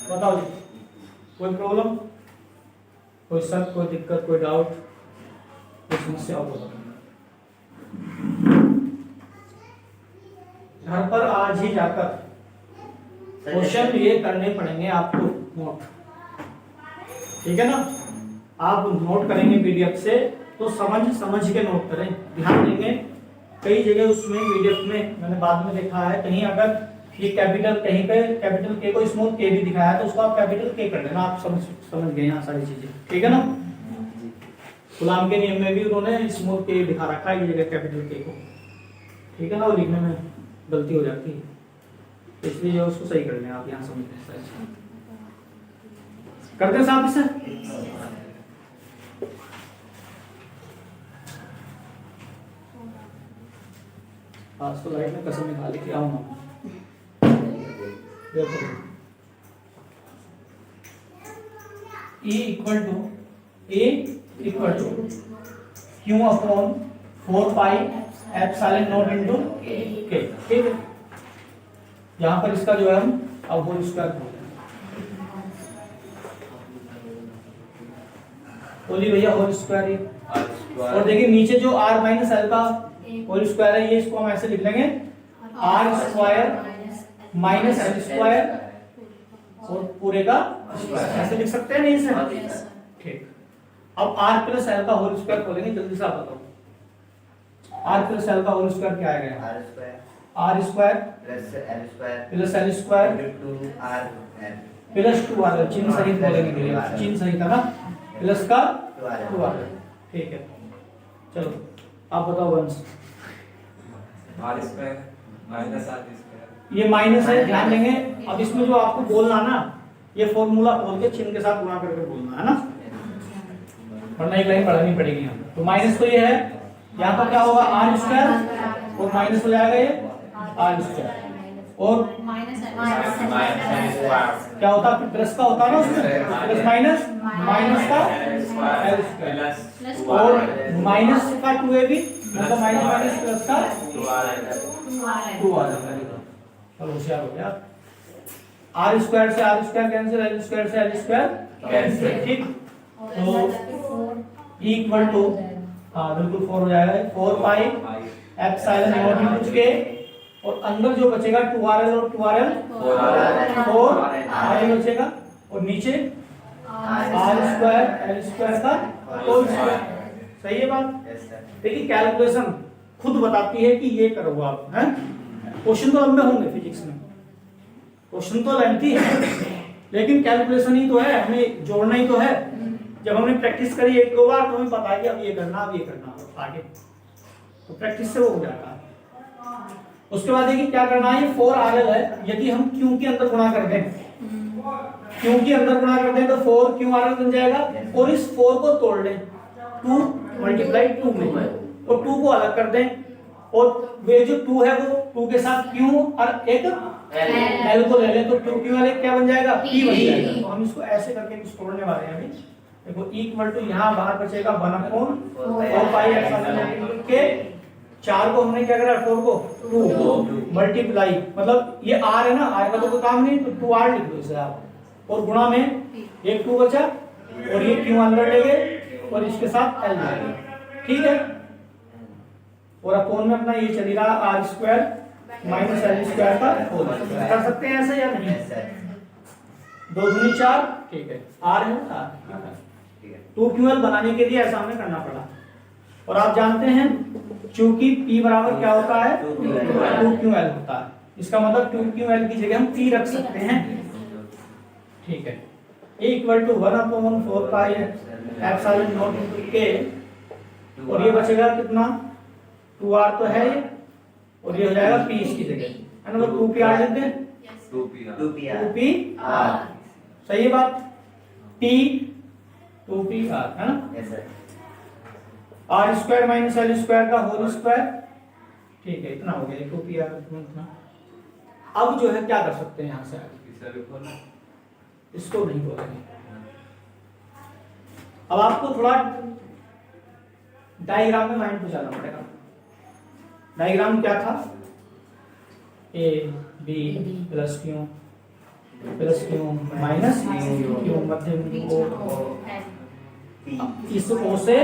बताओ जी, कोई प्रॉब्लम, कोई शक, कोई दिक्कत, कोई डाउट, कोई समस्या हो तो घर पर आज ही जाकर क्वेश्चन ये करने पड़ेंगे आपको नोट, ठीक है ना? आप नोट करेंगे पीडीएफ से तो समझ के नोट करें, ध्यान देंगे। कई जगह उसमें पीडीएफ में मैंने बाद में देखा है, कहीं अगर ये कैपिटल, कहीं पे कैपिटल के को स्मॉल के भी दिखाया है तो उसको आप कैपिटल के कर देना, आप समझ गए यहाँ सारी चीजें, ठीक है ना? गुलाम के नियम में भी उन्होंने स्मॉल के दिखा रखा है, ये जगह कैपिटल के को, ठीक है ना? वो लिखने में गलती हो जाती है, इसलिए उसको सही कर लें आप, यहाँ समझ लें, करते हैं साहब इसे। आज तो लाइट में कसम निकाली कि आओ ना, देखो E equal to Q upon 4 pi epsilon naught into K, ठीक है? यहाँ पर इसका जो है हम अब होल स्क्वायर बोलिए भैया, होल स्क्वायर है, और देखिए नीचे जो R माइनस L का होल स्क्वायर है, ये इसको हम ऐसे लिख लेंगे R square minus L square और पूरे का स्क्वायर, ऐसे लिख सकते हैं नहीं इसे? ठीक। अब R प्लस L का होल स्क्वायर खोलेंगे, जल्दी से आप बताओ R प्लस L का होल स्क्वायर क्या आएगा? R square plus L square plus 2R, चिन्ह सहित बोलेंगे, चिन्ह सहित है ना, प्लस का 2R, ठीक है? चलो आप बताओ वंश। R square minus R square ये माइनस है, ध्यान देंगे। अब इसमें जो आपको बोलना ना, ये फॉर्मूला बोल के चिन्ह के साथ गुणा करके बोलना है ना, वरना एक लाइन बढ़ानी पड़ेगी यहाँ। तो माइनस तो ये है, यहाँ पर क्या होगा आर स्क्वायर और माइनस हो जाएगा ये आर स्क्वायर, और क्या होता है प्लस का होता है ना उसमें, प्लस माइनस माइनस का एल स्क्वायर और माइनस का 2ab मतलब माइनस माइनस प्लस का 2 आ जाएगा। चलो होशियार हो गया। आर स्क्वायर से R square cancel, L square से एल स्क्वायर कैंसिल, ठीक। तो इक्वल टू हाँ बिल्कुल 4 हो जाएगा, 4 pi epsilon naught into K, और अंदर जो बचेगा 2rl और 2rl 4 बचेगा, और नीचे आर स्क्वायर एल स्क्वायर का होल स्क्वायर। सही है बात। देखिए कैलकुलेशन खुद बताती है कि ये करो आप, हैं। क्वेश्चन तो लंबे होंगे फिजिक्स में, क्वेश्चन तो लेंथी है, लेकिन कैलकुलेशन ही तो है, हमें जोड़ना ही तो है। जब हमने प्रैक्टिस करी एक दो बार तो हमें पता है कि अब ये करना, अब ये करना, आगे तो प्रैक्टिस से वो हो जाता है। उसके बाद देखिए क्या करना है, 4rl है, यदि हम q के अंदर गुणा कर दें, q के अंदर गुणा कर दें तो 4qrl बन जाएगा, और इस 4 को तोड़ लें 2 मल्टीप्लाई 2 में, और 2 को अलग कर दें, और वे जो 2 है वो 2 के साथ q और एक l को ले लें, तो 2ql क्या बन जाएगा p बन जाएगा। तो हम इसको ऐसे करके कुछ तोड़ने वाले हैं अभी। देखो इक्वल टू यहाँ बाहर बचेगा 1/4 पाई एप्सिलॉन के, 4 को हमने क्या करा 4 को 2 मल्टीप्लाई, मतलब ये r है ना, r का तो कोई काम नहीं, तो 2r लिख दो इसे आप, और गुणा में एक 2 बचा, और ये q अंदर ले गए और इसके साथ l ले गए, ठीक है। और अपोन में अपना ये चलेगा r square minus l square का होल स्क्वायर। कर सकते हैं ऐसे या नहीं? 2 दूनी 4, ठीक है, r है r, 2ql बनाने के लिए ऐसा हमें करना पड़ा। और आप जानते हैं चूंकि p बराबर क्या होता है 2ql होता है, इसका मतलब 2ql की जगह हम p रख सकते हैं, ठीक है। Equal to 1/4 pi epsilon naught into K, और ये बचेगा कितना 2r तो है ये, और ये हो जाएगा p इसकी जगह, है ना, तो 2pr लेते हैं, 2pr सही है बात, t 2pr है ना, R square minus L square का होल स्क्वायर, ठीक है, इतना हो गया 2pr इतना। अब जो है क्या कर सकते हैं यहाँ से आगे, इसको नहीं बोलेंगे। अब आपको थोड़ा डायग्राम में माइंड घुसाना पड़ेगा। डायग्राम क्या था, A B plus Q minus Q, मध्य ओ, इस ओ से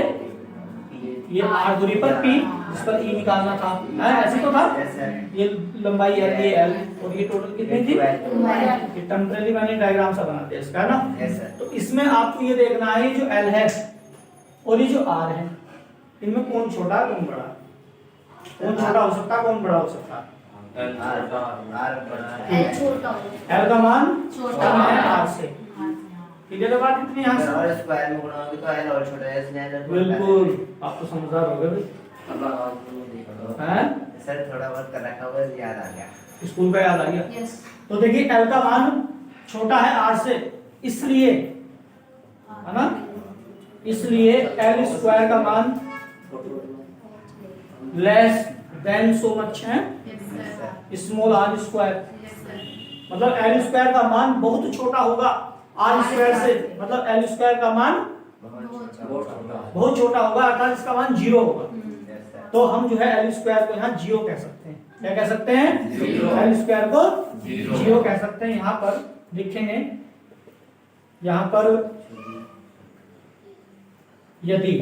ये r दूरी पर p, जिस पर e निकालना था, ऐसे तो था, ये लंबाई है ये l, और ये टोटल कितनी थी, ये टेम्परेरी मैंने डायग्राम सा बना दिया इसका, है ना। तो इसमें आपको ये देखना है जो l है और ये जो r है, इनमें कौन छोटा कौन बड़ा, कौन छोटा हो सकता कौन बड़ा हो सकता। l का मान कम है r से, ठीक है। बात इतनी यहाँ से और स्क्वायर में गुणा होगी तो l और छोटा है, इसलिए l बिल्कुल आप तो समझदार हो गए हैं, सर थोड़ा बहुत कर रखा हुआ याद आ गया, स्कूल का याद आ गया। तो देखिए l का मान छोटा है r से, इसलिए है ना, इसलिए l स्क्वायर का मान लेस देन सो मच है स्मॉल r स्क्वायर, मतलब l स्क्वायर का मान बहुत छोटा होगा r स्क्वायर से, मतलब l स्क्वायर का मान बहुत छोटा होगा, अर्थात इसका मान 0 होगा। तो हम जो है l स्क्वायर को यहाँ 0 कह सकते हैं, क्या कह सकते हैं, l स्क्वायर को 0 कह सकते हैं। यहाँ पर लिखेंगे, यहाँ पर यदि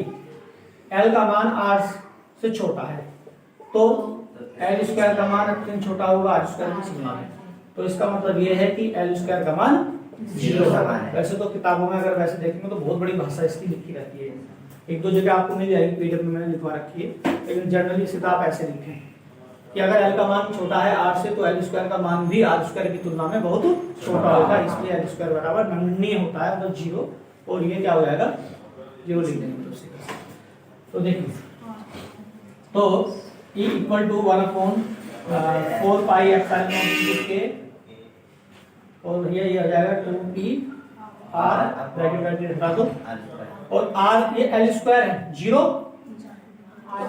l का मान r से छोटा है तो l स्क्वायर का मान अत्यंत छोटा होगा r स्क्वायर की सीमा में, तो इसका मतलब ये है कि l स्क्वायर का मान 0 है। वैसे तो किताबों में अगर वैसे देखेंगे तो बहुत बड़ी भाषा इसकी लिखी रहती है, एक दो जगह आपको मिल जाएगी, पीडीएफ में मैंने लिखवा रखी है, लेकिन जनरली इसे आप ऐसे लिखें कि अगर l का मान छोटा है r से तो l स्क्वायर का मान भी r स्क्वायर की तुलना में बहुत छोटा होगा, इसलिए l स्क्वायर बराबर नगण्य होता है, मतलब 0, और ये क्या हो जाएगा 0 लिख देंगे। तो देखिए, तो e equal to 1/4 4 pi epsilon naught K, और भैया ये हो जाएगा 2p r ब्रैकेट हटा दो, और r ये l स्क्वायर है 0,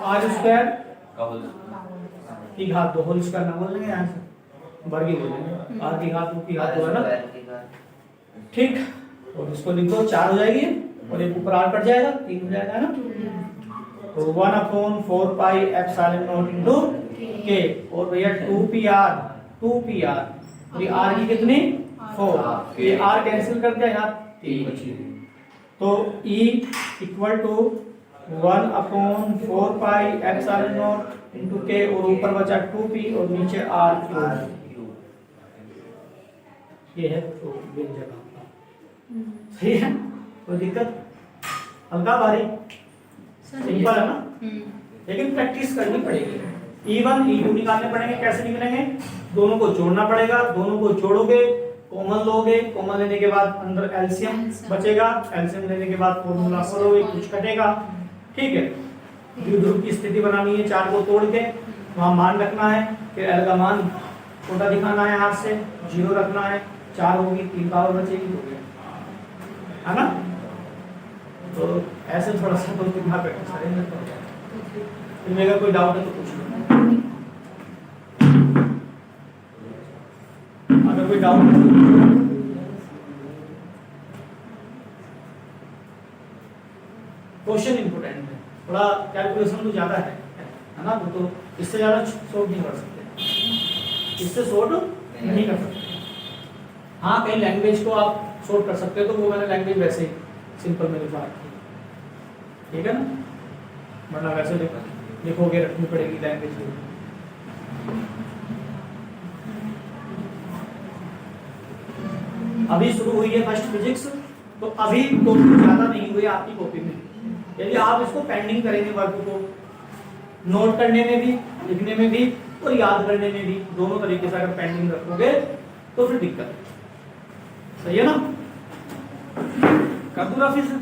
r स्क्वायर की घात 2 होल स्क्वायर ना बोलेंगे यहाँ से, वर्ग ही बोलेंगे, r की घात 2 की घात 2 है ना, ठीक। और इसको लिख दो 4 हो जाएगी, और एक ऊपर r कट जाएगा 3 हो जाएगा ना, तो 1/4 pi epsilon naught into k, और भैया 2pr, और ये r की कितनी 4, ये r कैंसिल कर दिया, यहाँ 3 बची, तो E equal to 1/4 pi epsilon naught into k, और ऊपर बचा 2p और नीचे r क्यूब, ये है तो व्यंजक आपका, सही है, कोई दिक्कत, हल्का भारी सिंपल है ना, लेकिन प्रैक्टिस करनी पड़ेगी। E1 E2 निकालने पड़ेंगे, कैसे निकलेंगे, दोनों को जोड़ना पड़ेगा, दोनों को जोड़ोगे कॉमन लोगे, कॉमन लेने के बाद अंदर एलसीएम बचेगा, एलसीएम लेने के बाद फॉर्मूला खोलोगे, कुछ कटेगा, ठीक है। द्विध्रुव की स्थिति बनानी है, 4 को तोड़ के वहां मान रखना है, फिर एल का मान छोटा दिखाना है, हाथ से 0 रखना है, 4 होगी 3 पावर बचेगी, हो गया है ना। तो ऐसे थोड़ा सा तो दिमाग रखना चाहिए, तुम्हें अगर कोई डाउट है तो पूछ लो, अगर कोई डाउट है क्वेश्चन इंपोर्टेंट है, थोड़ा कैलकुलेशन तो ज्यादा है ना, वो तो इससे ज्यादा सोल्व नहीं कर सकते, इससे सोल्व नहीं कर सकते। हाँ कहीं लैंग्वेज को आप सोल्व कर सकते हो, तो वो मैंने लैंग्वेज वैसे ही सिंपल में लिखवा रखी है, ठीक है ना, वरना वैसे लिखोगे रखनी पड़ेगी लैंग्वेज में। अभी शुरू हुई है फर्स्ट फिजिक्स, तो अभी टॉपिक ज्यादा नहीं हुई आपकी कॉपी में, यदि आप इसको पेंडिंग करेंगे वर्क को, नोट करने में भी, लिखने में भी और याद करने में भी, दोनों तरीके से अगर पेंडिंग रखोगे तो फिर दिक्कत है, सही है ना। कर दूंगा फिर से,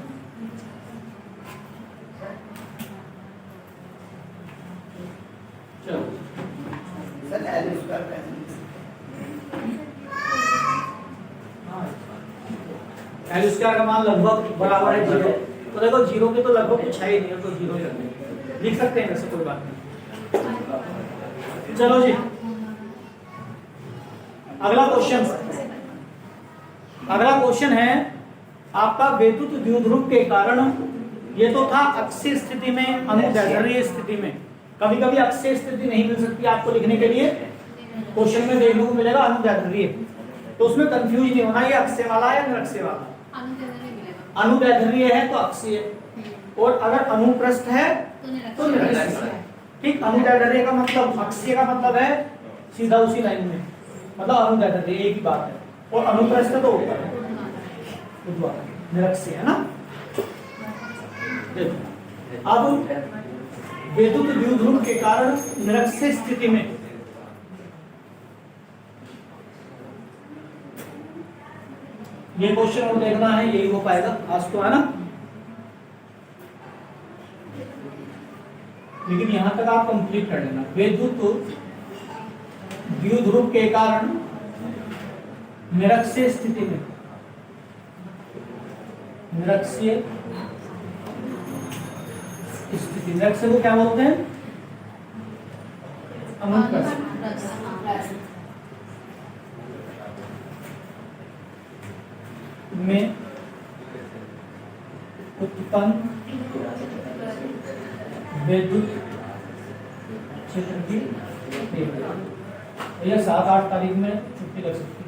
चलो sir L square L square का मान लगभग बराबर है 0, तो देखो 0 के तो लगभग कुछ है ही नहीं, तो 0 ही रखेंगे, लिख सकते हैं वैसे, कोई बात नहीं। चलो जी अगला क्वेश्चन है आपका, वैद्युत द्विध्रुव के कारण, ये तो था अक्षीय स्थिति में, अनुदैर्ध्य स्थिति में, कभी कभी अक्षीय स्थिति नहीं मिल सकती आपको लिखने के लिए, क्वेश्चन में देखने को मिलेगा अनुदैर्ध्य, तो उसमें कंफ्यूज नहीं होना, ये अक्षीय वाला है या निरक्षीय वाला, अनुदैर्ध्य है तो अक्षीय, और अगर अनुप्रस्थ है तो निरक्षीय, ठीक। अनुदैर्ध्य का मतलब, अक्षीय का मतलब है सीधा उसी लाइन में, मतलब अनुदैर्ध्य एक ही बात है, और अनुप्रस्थ तो ऊपर है, निरक्षीय है ना। अब वैद्युत द्विध्रुव के कारण निरक्षीय स्थिति में ये क्वेश्चन और देखना है, यही हो पाएगा आज तो, है ना, लेकिन यहां तक आप कंप्लीट कर लेना। वैद्युत द्विध्रुव के कारण निरक्षीय स्थिति में, निरक्षीय स्थिति, निरक्षीय को क्या बोलते हैं, अनुप्रस्थ, में उत्पन्न विद्युत क्षेत्र की तीव्रता, यह 7-8 तारीख में छुट्टी लग सकती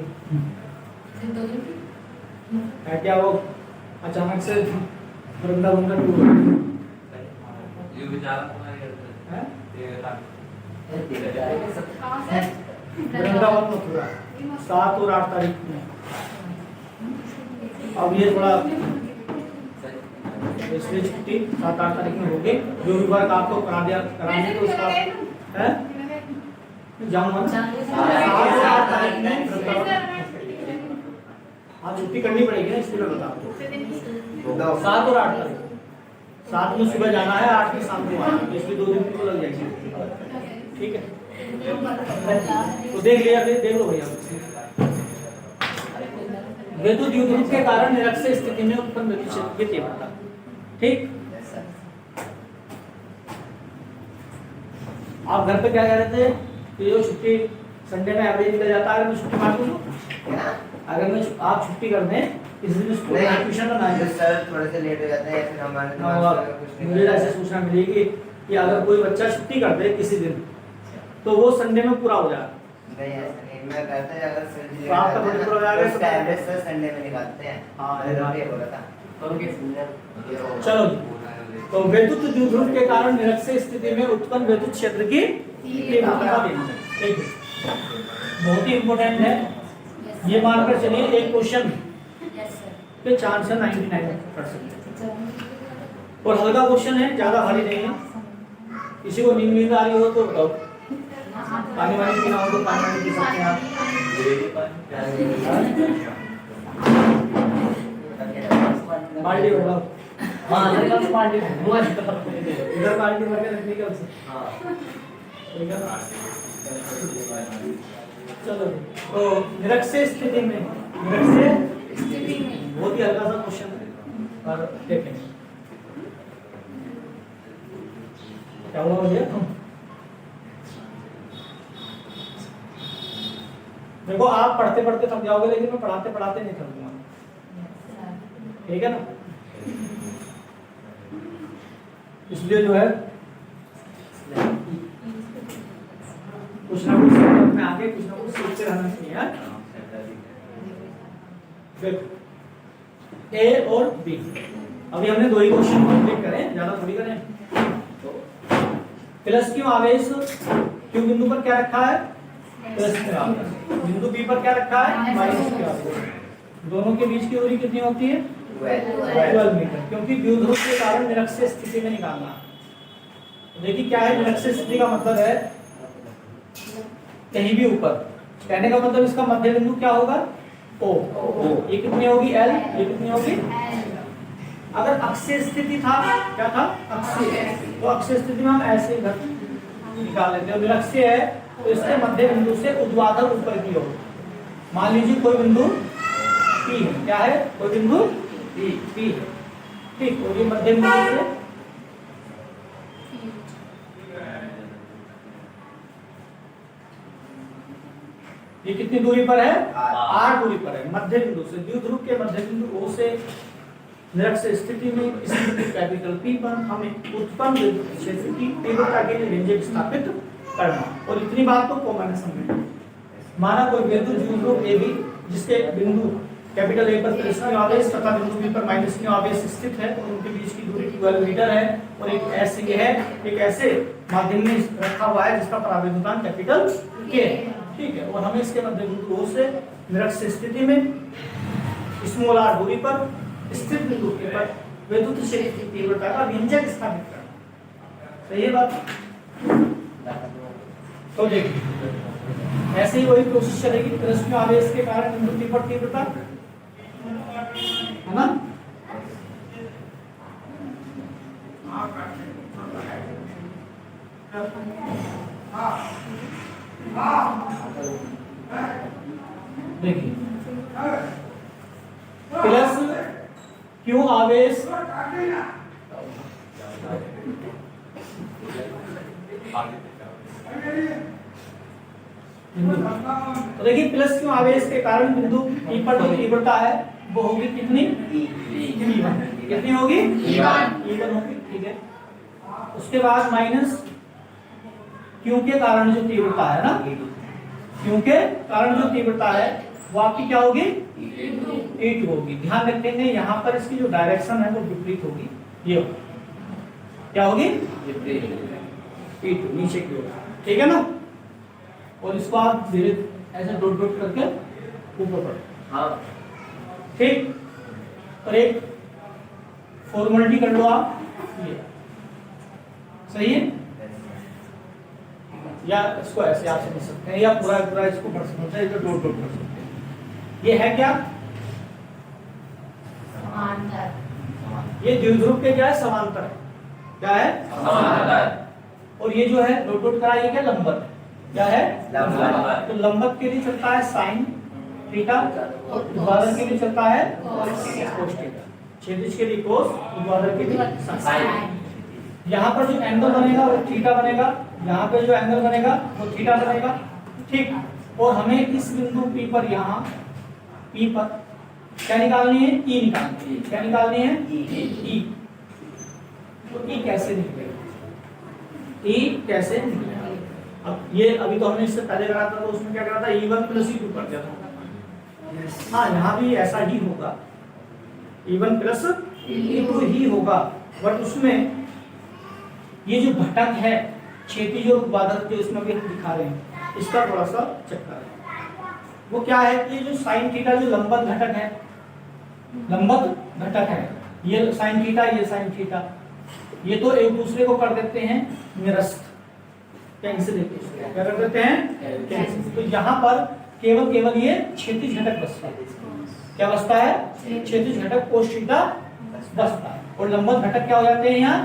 है क्या, वो अचानक से वृंदावन टूर ये विचार है, है वृंदावन मथुरा 7 और 8 तारीख में। अब ये थोड़ा इसलिए छुट्टी 7-8 तारीख में होगी, जो भी वर्क आपको कराने को उसका है जाऊंगा ना, 7-8 तारीख में हाँ छुट्टी करनी पड़ेगी ना, इसलिए मैं बता दूं 7 और 8 तारीख, 7 में सुबह जाना है, 8 की शाम को आना है, इसलिए 2 दिन तो लग जाएगी, ठीक है। तो देख लिया, फिर देख लो भैया। वैद्युत द्विध्रुव के कारण निरक्षीय स्थिति में उत्पन्न विद्युत क्षेत्र की तीव्रता। ठीक, आप घर पे क्या कह रहे थे कि जो छुट्टी संडे में एवरेज निकल जाता है, अगर मैं छुट्टी मार दूं क्या? अगर मैं आप छुट्टी कर दें किसी दिन स्कूल में ट्यूशन में ना जो जाए, सर थोड़े से लेट हो जाते हैं, फिर हमारे दिमाग में कुछ मुझे ऐसे सूचना मिलेगी कि अगर कोई बच्चा छुट्टी कर दे किसी दिन तो वो संडे में पूरा हो जाए। नहीं ऐसा नहीं, मैं कहता है अगर सर जी तो आपका थोड़ी पूरा हो जाएगा, उसका एवरेज सर संडे में निकालते हैं। हाँ, ये बोला था। चलो जी। तो वैद्युत द्विध्रुव के कारण निरक्षीय स्थिति में उत्पन्न विद्युत क्षेत्र की तीव्रता देनी चाहिए। ठीक है, बहुत ही इंपॉर्टेंट है। ये मानकर चलिए एक क्वेश्चन के चांस है 99%। और हल्का क्वेश्चन है, ज्यादा भारी नहीं है। किसी को नींद आ रही हो तो बताओ, पानी वानी पीना हो तो पानी वानी पी सकते हैं आप। बाल्टी होगा, इधर बाल्टी भर के रखने का। ठीक है, चलो। तो निरक्षीय स्थिति में, बहुत ही हल्का सा क्वेश्चन है और देखें क्या हुआ भैया। देखो आप पढ़ते पढ़ते थक जाओगे, लेकिन मैं पढ़ाते पढ़ाते नहीं थकूंगा। ठीक है ना, इसलिए जो है कुछ ना कुछ में आगे कुछ ना कुछ सीखते रहना चाहिए। देखो ए और बी, अभी हमने दो ही क्वेश्चन कंप्लीट करें, ज्यादा थोड़ी करें। प्लस क्यू आवेश क्यू बिंदु पर क्या रखा है, प्लस क्यू आवेश, बिंदु बी पर क्या रखा है, माइनस क्यू आवेश। दोनों के बीच की दूरी कितनी होती है, 12 मीटर, क्योंकि द्विध्रुव के कारण निरक्षीय स्थिति में निकालना। देखिए क्या है निरक्षीय स्थिति का मतलब है कहीं भी ऊपर, कहने का मतलब इसका मध्य बिंदु क्या होगा, ओ। ये कितनी होगी, एल, ये कितनी होगी। अगर अक्षीय स्थिति था, क्या था, अक्षीय, तो अक्षीय स्थिति में हम ऐसे ही निकाल लेते हैं। निरक्षीय है तो इसके मध्य बिंदु से ऊर्ध्वाधर ऊपर की ओर, मान लीजिए कोई बिंदु पी है, क्या है, कोई बिंदु पी है। ठीक, और ये मध्य बिंदु से ये कितनी दूरी पर है, आर दूरी पर है, मध्य बिंदु से। द्विध्रुव के मध्य बिंदु ओ से निरक्षीय स्थिति में किसी कैपिटल पी पर हमें उत्पन्न विद्युत क्षेत्र की तीव्रता के लिए व्यंजक स्थापित करना। और इतनी बात तो कॉमन है समझ। माना कोई विद्युत द्विध्रुव ए बी जिसके बिंदु कैपिटल ए पर प्लस क्यू आवेश तथा बिंदु बी पर माइनस क्यू आवेश स्थित है और उनके बीच की दूरी 12 मीटर है, और एक ऐसे ये है, एक ऐसे माध्यम में रखा हुआ है जिसका परावैद्युतांक कैपिटल के है। ठीक है, और हमें इसके मध्य बिंदु ओ से निरक्षीय स्थिति में स्मॉल आर दूरी पर स्थित बिंदु के पर विद्युत क्षेत्र की तीव्रता का व्यंजक स्थापित करना। सही है बात। तो देखिए ऐसे ही वही प्रोसेस चलेगी, प्लस क्यू आवेश के कारण बिंदु पी पर तीव्रता है ना। देखिए प्लस क्यू आवेश तो देखिए प्लस क्यू आवेश के कारण बिंदु ई पर जो तीव्रता है वो होगी कितनी, कितनी होगी, E1 होगी। ठीक है, उसके बाद माइनस क्यू के कारण जो तीव्रता है ना, क्यू के कारण जो तीव्रता है वो आपकी क्या होगी, E2 होगी। ध्यान रखेंगे यहाँ पर इसकी जो डायरेक्शन है वो विपरीत होगी, ये क्या होगी, E2 नीचे की ओर। ठीक है ना, और इसको आप धीरे ऐसे डॉट डॉट करके ऊपर पढ़ो। हाँ ठीक, और एक फॉर्मेलिटी कर लो आप, ये सही है, या इसको ऐसे आप समझ सकते हैं, या पूरा पूरा इसको पढ़ सकते हैं, डॉट डॉट कर सकते हैं। ये है क्या, समांतर। ये द्विध्रुव के क्या है, समांतर। क्या है, समांतर। और ये जो है डॉट डॉट करा, ये क्या, लंबवत। क्या है? लंबवत। तो लंबवत के लिए चलता है साइन थीटा, और ऊर्ध्वाधर के लिए चलता है कोस थीटा। क्षैतिज के लिए कोस, ऊर्ध्वाधर के लिए साइन। यहाँ पर जो एंगल बनेगा वो थीटा बनेगा, यहाँ पे जो एंगल बनेगा वो थीटा बनेगा, ठीक। और हमें इस बिंदु P पर, यहाँ P पर क्या निकालनी है? E निकालनी है। क्या निकालनी है? E। तो E कैसे निकलेगा? E कैसे निकलेगा? अब ये अभी तो हमने इससे पहले करा था, तो उसमें क्या करा था? E1 प्लस E2 कर दिया था। हाँ, यहाँ भी ऐसा ही होगा, E1 प्लस E2 ही होगा, बट उसमें ये जो घटक है क्षैतिज और ऊर्ध्वाधर के, उसमें भी हम दिखा रहे हैं, इसका थोड़ा सा चक्कर है। वो क्या है कि ये जो साइन थीटा जो लंबवत घटक है, लंबवत घटक है, ये साइन थीटा, ये साइन थीटा, ये तो एक दूसरे को कर देते हैं निरस्त, कैंसिल। क्या कर देते हैं? कैंसिल। तो यहाँ पर केवल ये क्षैतिज घटक बचता है। क्या बचता है? क्षैतिज घटक कोस थीटा बचता है, और लंबवत घटक क्या हो जाते हैं? यहाँ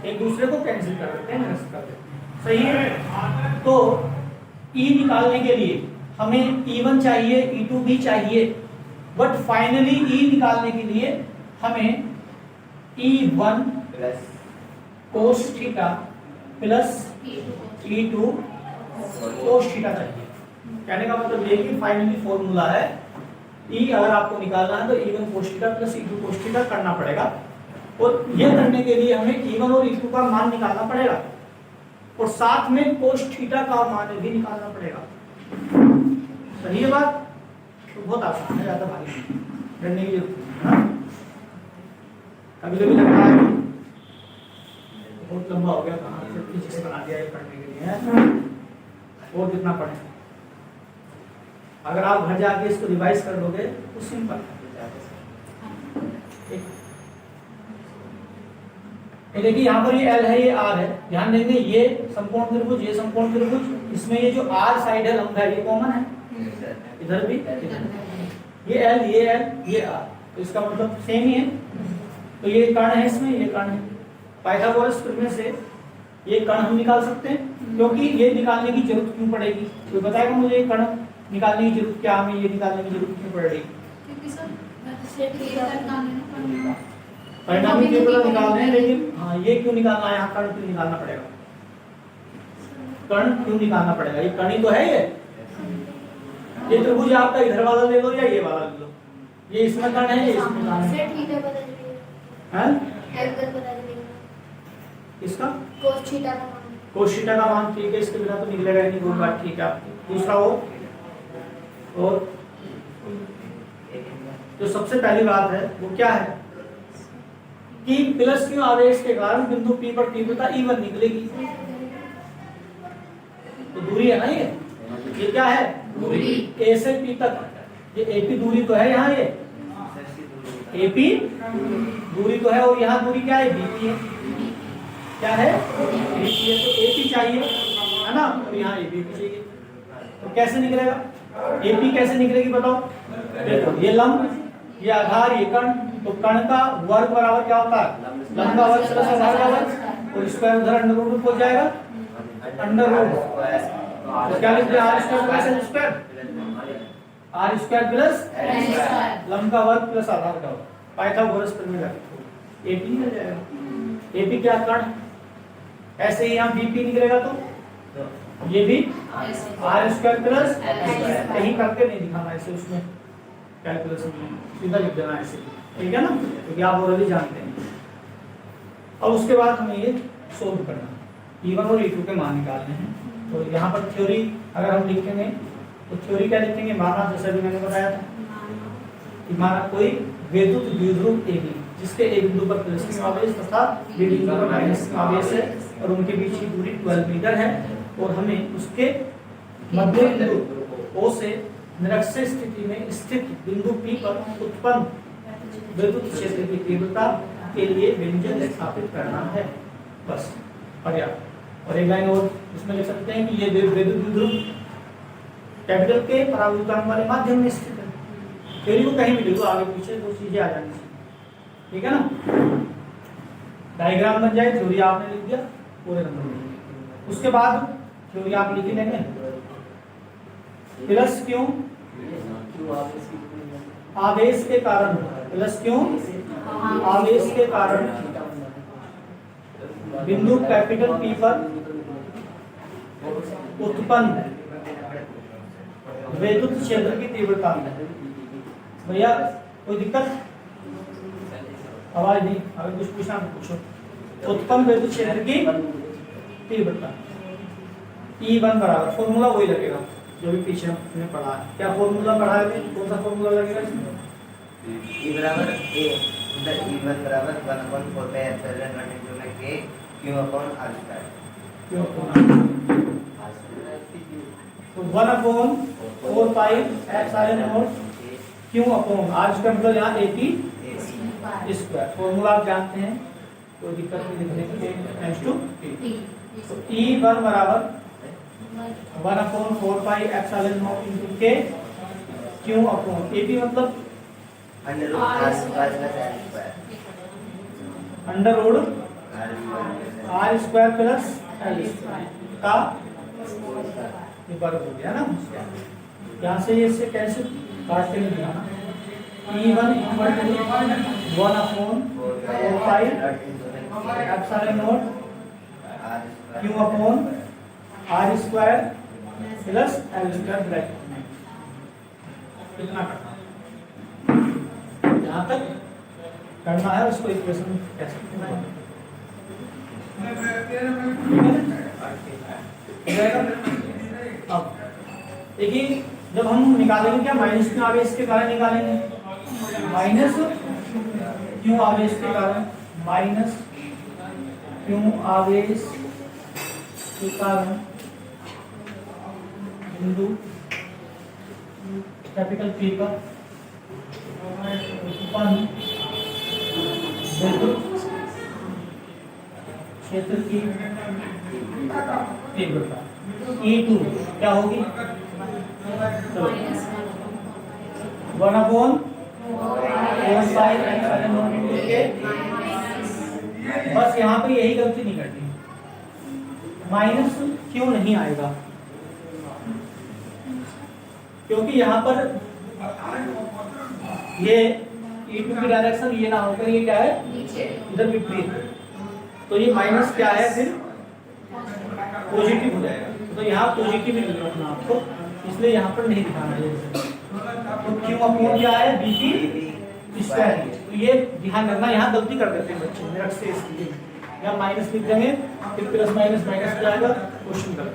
एक दूसरे को कैंसिल कर देते हैं, निरस्त कर देते हैं। सही है। तो E निकालने के लिए हमें E1 चाहिए, E2 भी चाहिए, बट फाइनली E निकालने के लिए हमें E1 plus cos theta plus E2 cos theta चाहिए। कहने का मतलब ये कि फाइनली फॉर्मूला है E अगर आपको निकालना है तो E1 cos theta plus E2 cos theta करना पड़ेगा, और यह करने के लिए हमें E1 और E2 का मान निकालना पड़ेगा, और साथ में कोस थीटा का मान भी निकालना पड़ेगा। सही है बात? तो बहुत आसान है, ज्यादा भारी नहीं, डरने की जरूरत नहीं है। कभी कभी लगता है बहुत लंबा हो गया, कहाँ से पीछे से बना दिया ये पढ़ने के लिए है, और कितना पढ़े। अगर आप घर जाके इसको रिवाइज कर लोगे तो सिंपल है। देखिए यहाँ पर ये L है, ये R है, ध्यान देंगे ये समकोण त्रिभुज, ये समकोण त्रिभुज, इसमें ये जो R साइड है लंबा है, ये कॉमन है, इधर भी, ये L, ये L, ये R, तो इसका मतलब सेम ही है। तो ये कर्ण है, इसमें ये कर्ण है। पाइथागोरस प्रमेय से ये कर्ण हम निकाल सकते हैं, क्योंकि ये निकालने की जरूरत क्यों पड़ेगी? कोई बताएगा मुझे ये कर्ण निकालने की जरूरत क्या, हमें ये निकालने की जरूरत क्यों पड़ रही? परिणामी केवल निकालने हैं, लेकिन हाँ ये क्यों निकालना है? यहाँ कर्ण क्यों निकालना पड़ेगा? कर्ण क्यों निकालना पड़ेगा? ये कर्ण ही तो है। ये त्रिभुज आपका इधर वाला ले लो या ये वाला ले लो, ये इसमें कर्ण है, ये इसमें कर्ण है। इसका कोस थीटा का मान ठीक है, इसके बिना तो निकलेगा ही नहीं, वो बात ठीक है आपकी। दूसरा और जो सबसे पहली बात है वो क्या है कि प्लस क्यू आवेश के कारण बिंदु P पर तीव्रता E1 निकलेगी। तो दूरी है ना, ये क्या है? दूरी A से P तक, ये AP दूरी तो है, यहाँ ये AP दूरी तो है, और यहाँ दूरी क्या है? BP है। क्या है? BP है। तो AP चाहिए है ना, तो यहाँ AP भी चाहिए। तो कैसे निकलेगा? AP कैसे निकलेगी बताओ? देखो ये लंब, ये आधार, ये कर्ण, तो कर्ण का वर्ग बराबर क्या होता है? लंब का वर्ग प्लस आधार का वर्ग, और स्क्वायर उधर अंडर रूट हो जाएगा, अंडर रूट। तो क्या लिखते हैं? R square plus N square, R square plus लंब का वर्ग प्लस आधार का वर्ग, पाइथागोरस प्रमेय। AP निकल जाएगा। AP क्या? कर्ण। ऐसे ही यहाँ BP निकलेगा, तो ये भी आर स्क्वायर प्लस, कहीं करके नहीं दिखाना ऐसे, उसमें कैलकुलेशन में सीधा लिख देना ऐसे, ठीक है ना, क्योंकि आप ऑलरेडी जानते हैं। अब उसके बाद हमें ये सोल्व करना, E1 और E2 के मान निकालने हैं। तो यहाँ पर थ्योरी अगर हम लिखेंगे तो थ्योरी क्या लिखेंगे? माना, जैसे भी मैंने बताया था कि माना कोई वैद्युत द्विध्रुव AB जिसके एक बिंदु पर प्लस आवेश तथा बी बिंदु पर माइनस आवेश है, और उनके बीच की दूरी 12 मीटर है, और हमें उसके मध्य बिंदु O से निरक्षीय स्थिति में स्थित बिंदु P पर उत्पन्न विद्युत क्षेत्र की तीव्रता के लिए व्यंजक स्थापित करना है। बस पर्याप्त। और एक लाइन और इसमें लिख सकते हैं कि ये विद्युत द्विध्रुव कैपिटल के परावर्तन वाले माध्यम में स्थित है। थ्योरी को कहीं भी लिखो, आगे पीछे दो चीजें आ जानी चाहिए, ठीक है ना। डायग्राम बन जाए, थ्योरी आपने लिख दिया, पूरे नंबर। उसके बाद क्यों ये आप लिख ही लेंगे प्लस क्यों आवेश के कारण, प्लस क्यों आवेश के कारण बिंदु कैपिटल P पर उत्पन्न विद्युत क्षेत्र की तीव्रता। भैया कोई दिक्कत? आवाज नहीं, अगर कुछ पूछना तो पूछो। उत्पन्न विद्युत क्षेत्र की तीव्रता E1 बराबर, फॉर्मूला वही लगेगा जो भी पीछे हमने पढ़ा है। क्या फॉर्मूला पढ़ा है? कौन सा फॉर्मूला लगेगा इसमें? E बराबर A मतलब E1 बराबर 1/4 pi epsilon naught into में K Q upon R square। क्यों? तो 1/4 pi epsilon naught Q upon R square मतलब यहाँ AP स्क्वायर। फॉर्मूला आप जानते हैं, कोई दिक्कत नहीं लिखने की। नेक्स्ट टू तो E1 बराबर 1/4 pi epsilon naught into K Q upon AP मतलब under root R square plus L square. Under root R square plus L square का ये वर्ग हो गया ना। यहाँ से ये इससे कैसे काट के निकला ना। E1 equal to 1/4 pi epsilon naught Q upon R square plus L square bracket में कितना करना यहाँ तक करना है, उसको इक्वेशन कैसे अब देखिए जब हम निकालेंगे क्या माइनस क्यों आवेश के कारण निकालेंगे, माइनस क्यों आवेश के कारण, माइनस क्यों आवेश के कारण बिंदु कैपिटल P पर उत्पन्न विद्युत क्षेत्र की तीव्रता E2 क्या होगी? 1/4 pi epsilon naught into K। बस यहाँ पे यही गलती नहीं करनी, माइनस क्यों नहीं आएगा क्योंकि यहाँ पर ये E2 की डायरेक्शन ये ना होकर ये क्या है इधर विपरीत, तो ये माइनस क्या है फिर पॉजिटिव हो जाएगा। तो यहाँ पॉजिटिव ही रखना आपको, इसलिए यहाँ पर नहीं दिखाना है। तो Q अपॉन क्या है BP स्क्वायर। तो ये ध्यान रखना, यहाँ गलती कर देते हैं बच्चे मेरे से, इसलिए यहाँ माइनस लिख देंगे फिर प्लस माइनस माइनस क्या आएगा क्वेश्चन कर।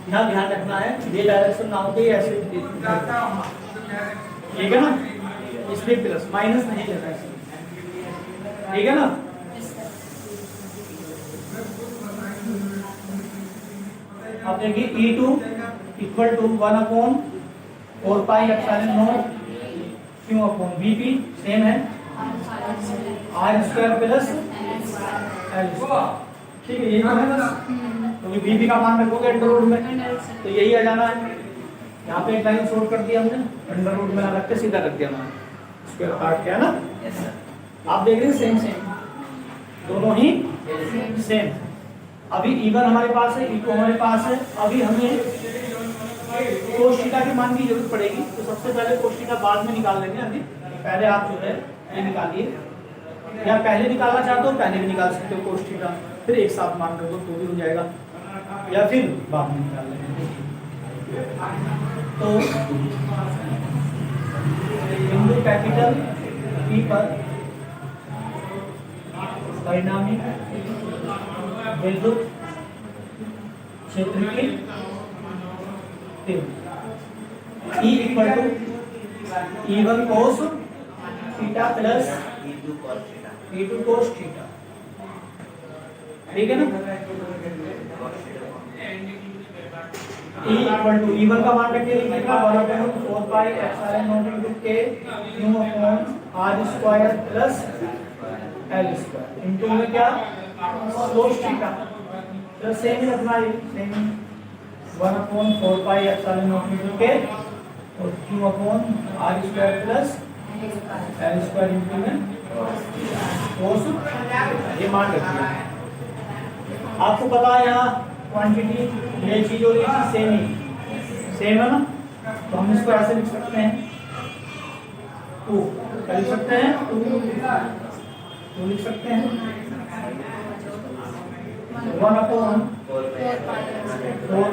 यहाँ ध्यान रखना है ये डायरेक्शन ना होकर ऐसे ठीक है ना, इसलिए प्लस माइनस नहीं लेना है, ठीक है ना। अब देखिए E2 equal to 1/4 pi epsilon naught Q upon BP same है R square plus L square, ठीक है। यही तो है बस, क्योंकि BP का मान रखोगे अंडर रूट में तो यही आ जाना है। यहाँ पे एक लाइन शॉर्ट कर दिया हमने, अंडर रूट में रख के सीधा रख दिया हमने, स्क्वायर काट किया ना। आप देख रहे हैं सेम सेम दोनों ही सेम। अभी E1 हमारे पास है, E2 हमारे पास है। अभी हमें कोस थीटा के मान की जरूरत पड़ेगी, तो सबसे पहले कोस थीटा बाद में निकाल लेंगे। अभी पहले आप जो है ये निकालिए, या पहले निकालना चाहते हो पहले भी निकाल सकते हो कोस थीटा, फिर एक साथ मान कर दो तो भी हो जाएगा, या फिर बाद में निकाल लेंगे। तो बिंदु कैपिटल P पर परिणामी विद्युत क्षेत्र की तीव्रता E equal to E1 cos theta plus E2 cos theta, ठीक है ना। E इक्वल टू E1 का मान रखिए कितना 1/4 pi epsilon naught into K Q upon R square plus L square into में क्या कोस थीटा, तो सेम ही रखना है, same 1/4 pi epsilon naught into K और Q upon R square plus L square into में कोस, ये मान रखिए। आपको पता है यहाँ क्वांटिटी, ये चीज और ये चीज सेम ही, सेम है ना, तो हम इसको ऐसे लिख सकते हैं 2, क्या लिख सकते हैं 2 लिख सकते हैं 1/4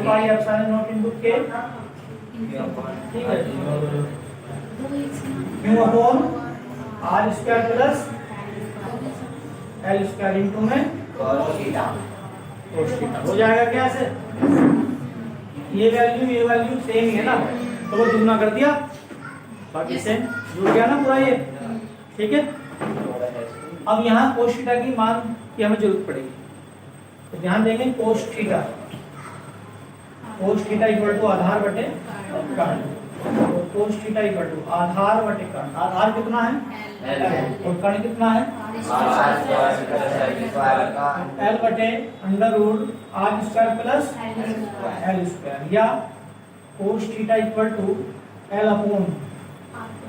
pi epsilon naught into K, ठीक है, Q upon R square plus L square into में cos थीटा। हो जाएगा क्या ऐसे, ये वैल्यू सेम ही है ना, तो वो दुगना कर दिया, बाकी सेम जुड़ गया ना पूरा ये, ठीक है। अब यहाँ कोस थीटा की मान की हमें जरूरत पड़ेगी, तो ध्यान देंगे कोस थीटा इक्वल टू आधार बटे कर्ण, तो कोस थीटा इक्वल टू आधार बटे कर्ण, आधार कितना है L और कर्ण कितना है एल बटे under root R square plus L square, या cos theta equal to L upon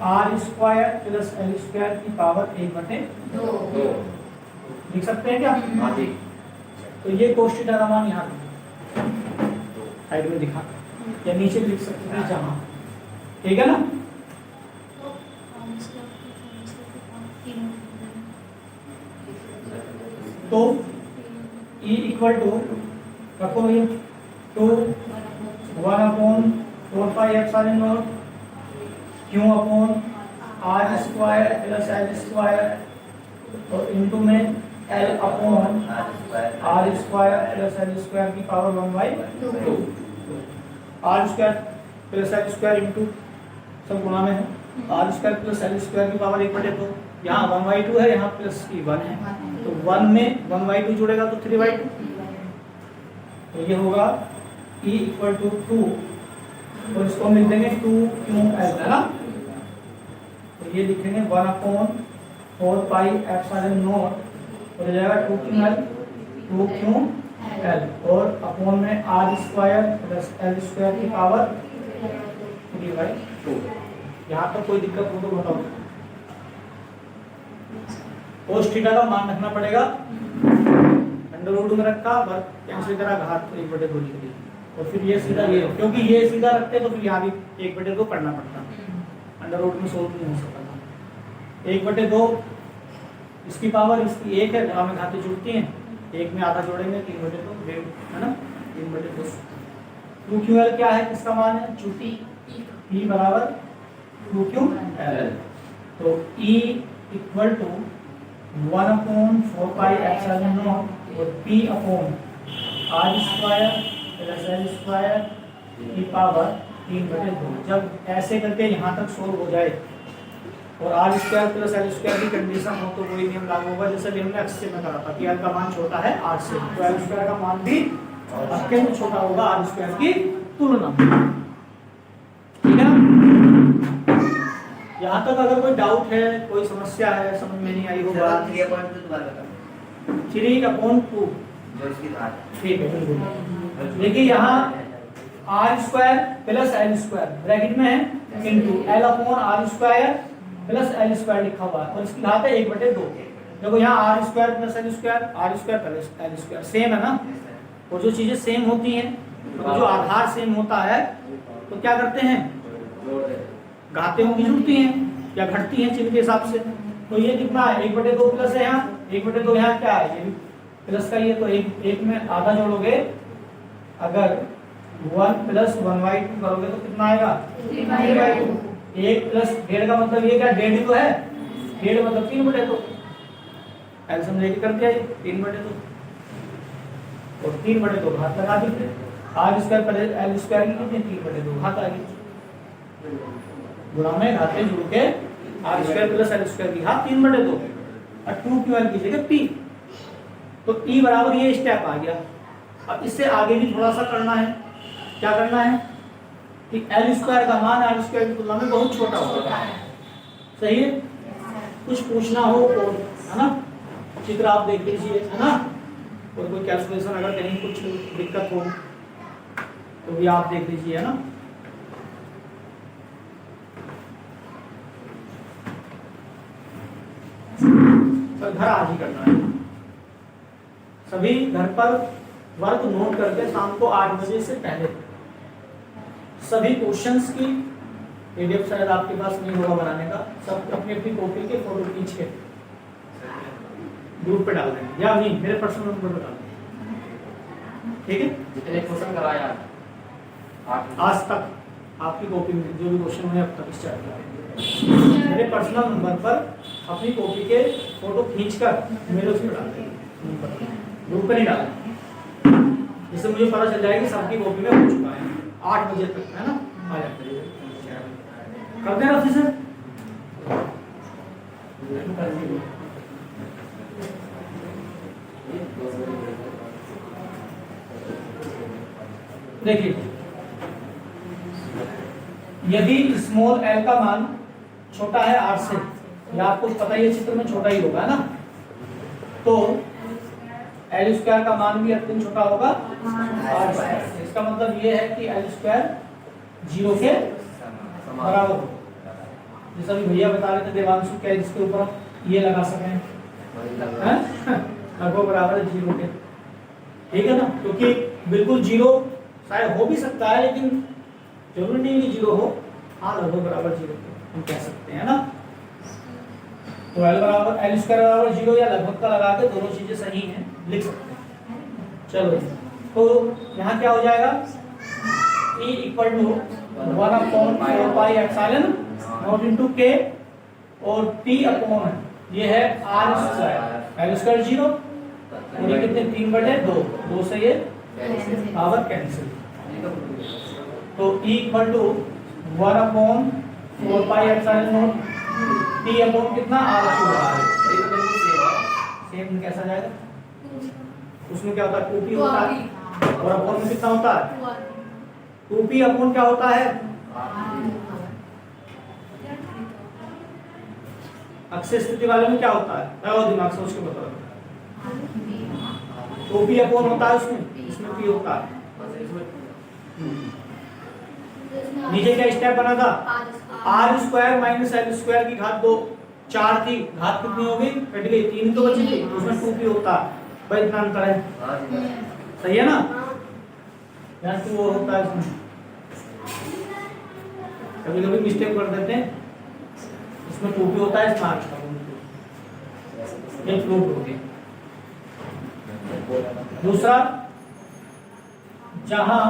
R square plus L square की पावर 1/2 लिख सकते हैं क्या। तो ये कोस थीटा का मान यहाँ साइड में दिखा या नीचे लिख सकते हैं जहाँ, ठीक है ना। तो E इक्वल टू रखो भैया 2 1/4 pi epsilon naught Q upon R square plus L square और इनटू में L upon R square plus L square की power 1/2, R square plus L square into सब गुणा में है, R square plus L square की पावर 1/2, यहाँ 1/2 है, यहाँ प्लस की 1 है, तो 1 में 1/2 जुड़ेगा तो 3/2, तो ये होगा E इक्वल टू 2 और इसको हम लिख देंगे 2QL है ना, तो ये लिखेंगे 1/4 पाई एप्सिलॉन नॉट हो जाएगा 2QL और अपॉन में R square plus L square की पावर 3/2। यहाँ तक कोई दिक्कत हो तो बताओ। कोस थीटा का मान रखना पड़ेगा, अंडर रूट में रखा, बस कैंसिल करा, घात 1/2 लिख दी, और फिर ये सीधा ये, क्योंकि ये सीधा रखते तो फिर यहाँ भी 1/2 पढ़ना पड़ता, अंडर रूट में सोल्व नहीं हो सकता था। 1/2 इसकी पावर इसकी 1 है, जहाँ में घातें जुड़ती हैं, 1 में आधा जोड़ेंगे 3/2 है ना, 3/2। 2QL क्या है, किसका मान है, चूंकि E बराबर 2QL, तो E equal to 1/4 pi epsilon naught और P upon R square plus L square की पावर 3/2। जब ऐसे करके यहाँ तक सोल्व हो जाए और R square plus L square की कंडीशन हो तो वही नियम लागू होगा जैसे कि हमने एक्स में करा था कि एल का मान छोटा है आर से, तो एल स्क्वायर का मान भी अत्यंत छोटा होगा आर स्क्वायर की तुलना में, ठीक है ना। यहाँ तक अगर कोई डाउट है, कोई समस्या है, समझ में नहीं आई होगा, 3/2 जो इसकी घात, ठीक है बिल्कुल। देखिए यहाँ R square plus L square bracket में है into L upon R square plus L square लिखा हुआ है और इसकी घात है 1/2। देखो यहाँ R square plus L square, R square plus L square same है ना, और जो चीजें सेम होती हैं, तो जो आधार सेम होता है तो क्या करते हैं, घातें उनकी जुड़ती हैं या घटती हैं चिन्ह के हिसाब से। तो ये कितना है 1/2 प्लस है, यहाँ 1/2 यहाँ क्या है, ये प्लस का, ये तो एक में आधा जोड़ोगे, अगर 1 प्लस 1/2 करोगे तो कितना आएगा 3/2। 1 प्लस 1.5 का मतलब ये क्या, 1.5 तो है, 1.5 मतलब 3/2, एल्सियम लेके कर दिया ये 3/2 और 3/2 घात लगा दी, R square plus L square की कितनी 3/2 घात आ गई, गुणा में घातें जुड़ के R square plus L square की घात 3/2 और 2QL की जगह P, तो E बराबर ये स्टेप आ गया। अब इससे आगे भी थोड़ा सा करना है, क्या करना है कि एल स्क्वायर का मान आर स्क्वायर की तुलना में बहुत छोटा होगा, सही है। कुछ पूछना हो तो है ना, चित्र आप देख लीजिए है ना, और कोई कैलकुलेशन अगर कहीं कुछ दिक्कत हो तो भी आप देख लीजिए है ना। घर आज ही करना है, सभी घर पर वर्क नोट करके शाम को 8 बजे से पहले सभी क्वेश्चंस की पीडीएफ शायद आपके पास नहीं होगा बनाने का, सब अपनी अपनी कॉपी के फोटो खींच के ग्रुप पे डाल देंगे या नहीं मेरे पर्सनल नंबर पे डाल देंगे, ठीक है। जितने क्वेश्चन कराया आज तक आपकी कॉपी में जो भी क्वेश्चन हुए अब तक इस चैप्टर मेरे पर्सनल नंबर पर अपनी कॉपी के फोटो खींचकर मेरे उसमें डाल देंगे, ग्रुप पे नहीं डालेंगे, जिससे मुझे पता चल जाएगा कि सबकी कॉपी में हो चुका है 8 बजे तक, है ना। आ जाते करते हैं ऑफिसर। देखिए यदि स्मॉल l का मान छोटा है r से, या आपको पता ही है चित्र में छोटा ही होगा, है ना, तो l स्क्वायर का मान भी अत्यंत छोटा होगा r स्क्वायर। इसका मतलब ये है कि l स्क्वायर 0 के बराबर हो। जैसा अभी भैया बता रहे थे देवांशु, क्या जिसके ऊपर हम ये लगा सकें, हैं लगभग बराबर है 0 के, ठीक है ना, क्योंकि बिल्कुल 0 शायद हो भी सकता है लेकिन जरूरी नहीं कि 0 हो, हाँ लगभग बराबर 0 हम कह सकते हैं ना। तो l बराबर l स्क्वायर बराबर 0 या लगभग का लगा के दोनों चीजें सही हैं, लिख सकते हैं। चलो तो यहाँ क्या हो जाएगा, E equal to 1/4 pi epsilon naught into k और P अपॉन ये है r स्क्वायर, l स्क्वायर 0 और ये कितने 3/2, 2 से ये पावर कैंसिल, तो E equal to 1/4 pi epsilon naught P upon कितना r क्यूब है, सेम कैसा जाएगा, उसमें क्या होता है 2p होता है और अपॉन में कितना होता है 2p अपॉन क्या होता है, अक्षय स्थिति वाले में क्या होता है, लगाओ दिमाग से उसके बताओ, 2p अपॉन होता है उसमें, इसमें p होता है। नीचे क्या स्टेप बना था, r square minus l square की घात 2, 4 थी, घात कितनी होगी, कट गई, 3 तो बची थी, उसमें 2p होता है, भाई इतना अंतर है, सही है ना, यहाँ 2 होता है इसमें, कभी कभी मिस्टेक कर देते हैं, इसमें 2p होता है, इसमें r एक प्रूफ होगी। दूसरा जहां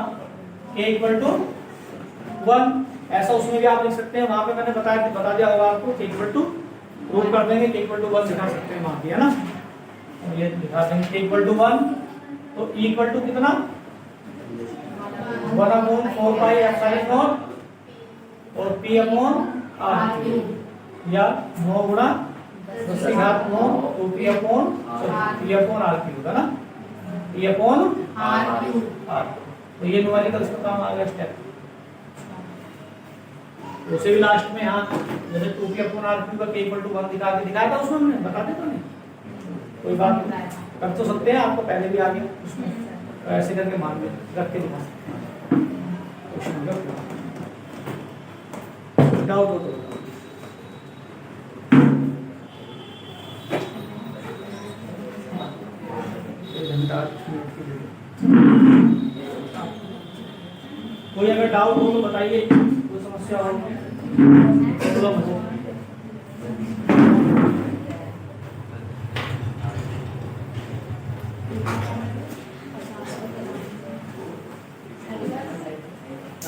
k इक्वल टू 1, ऐसा उसमें भी आप लिख सकते हैं, वहां पे मैंने बता दिया होगा आपको, k इक्वल टू प्रूफ कर देंगे, k इक्वल टू 1 दिखा सकते हैं वहां पे, है ना, ये दिखा देंगे k इक्वल टू 1, तो E इक्वल टू कितना 1/4 पाई एप्सिलॉन नॉट और P अपॉन r या 9 गुणा 10 की घात 9 तो P अपॉन r क्यूब है ना, P अपॉन r, तो ये न्यूमेरिकल इसका काम आ गया स्टेप। उसे भी लास्ट में यहाँ जैसे 2p अपॉन r क्यूब का k इक्वल टू 1 दिखा के दिखाया था उसमें, हमने बता देता नहीं, कोई बात नहीं, कर तो सकते हैं, आपको पहले भी आ गया उसमें, तो ऐसे करके मान में रख के दिखा सकते हैं। डाउट हो तो कोई अगर डाउट हो तो बताइए, कोई समस्या हो तो मुझे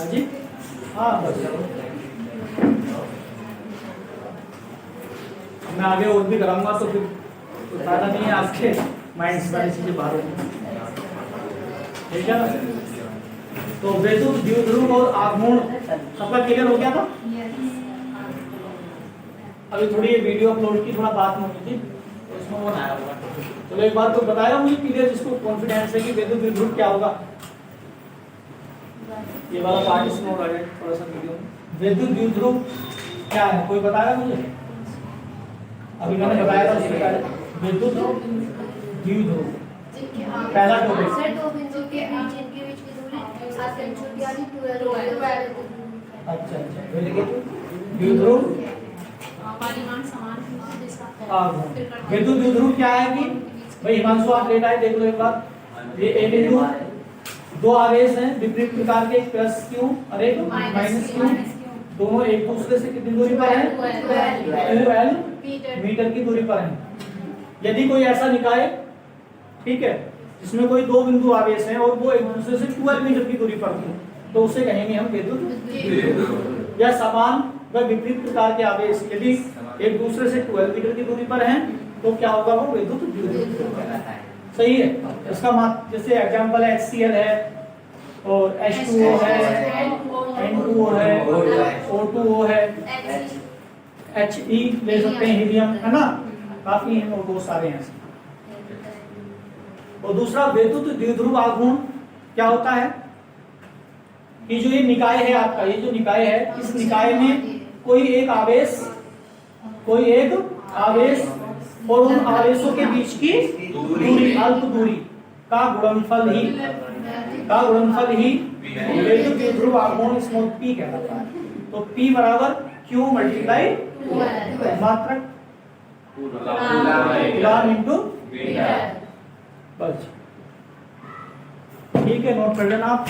जी, हाँ बस मैं आगे और भी कराऊंगा तो फिर फायदा नहीं है, आपके माइंड से सारी चीजें बाहर होंगी, ठीक है ना। तो वैद्युत द्विध्रुव और आघूर्ण सबका क्लियर हो गया था। अभी थोड़ी ये वीडियो अपलोड की थोड़ा बात होनी थी, तो इसमें वो आया होगा, चलो एक बात तो बताया मुझे क्लियर, जिसको कॉन्फिडेंस है कि वैद्युत द्विध्रुव क्या होगा, ये वाला पार्ट इसमें हो रहा है थोड़ा सा वीडियो में। वैद्युत द्विध्रुव क्या है, कोई बताएगा मुझे, अभी मैंने बताया था उससे पहले वैद्युत द्विध्रुव पहला टॉपिक, अच्छा द्विध्रुव आघूर्ण। वैद्युत द्विध्रुव क्या है कि भाई हिमांशु आप लेट आए देख लो एक बार, ये ए बिंदु, दो आवेश हैं विपरीत प्रकार के, प्लस क्यू और एक माइनस क्यू, दोनों एक दूसरे से कितनी दूरी पर हैं? 2l मीटर की दूरी पर हैं। यदि कोई ऐसा निकाय, ठीक है, जिसमें कोई दो बिंदु आवेश हैं और वो एक दूसरे से 12 मीटर की दूरी पर हैं, तो उसे कहेंगे हम विद्युत। या समान व विपरीत प्रकार के आवेश यदि एक दूसरे से 12 मीटर की दूरी पर हैं तो क्या होगा? वो विद्युत द्विध्रुव कहलाता है। सही है। इसका जैसे एग्जांपल है HCl है और H2O है, N2O है, O2O है, He ले सकते हैं, हीलियम, है ना, काफी हैं और बहुत सारे हैं। और दूसरा विद्युत द्विध्रुव आघूर्ण क्या होता है कि जो ये निकाय है आपका, ये जो निकाय है, इस निकाय में कोई एक आवेश और उन आवेशों के बीच की दूरी, अल्प दूरी का गुणनफल ही विद्युत द्विध्रुव आघूर्ण स्मॉल p कहलाता है। तो p बराबर q मल्टीप्लाई मात्रक कूलम इनटू बस। ठीक है, नोट कर लेना आप।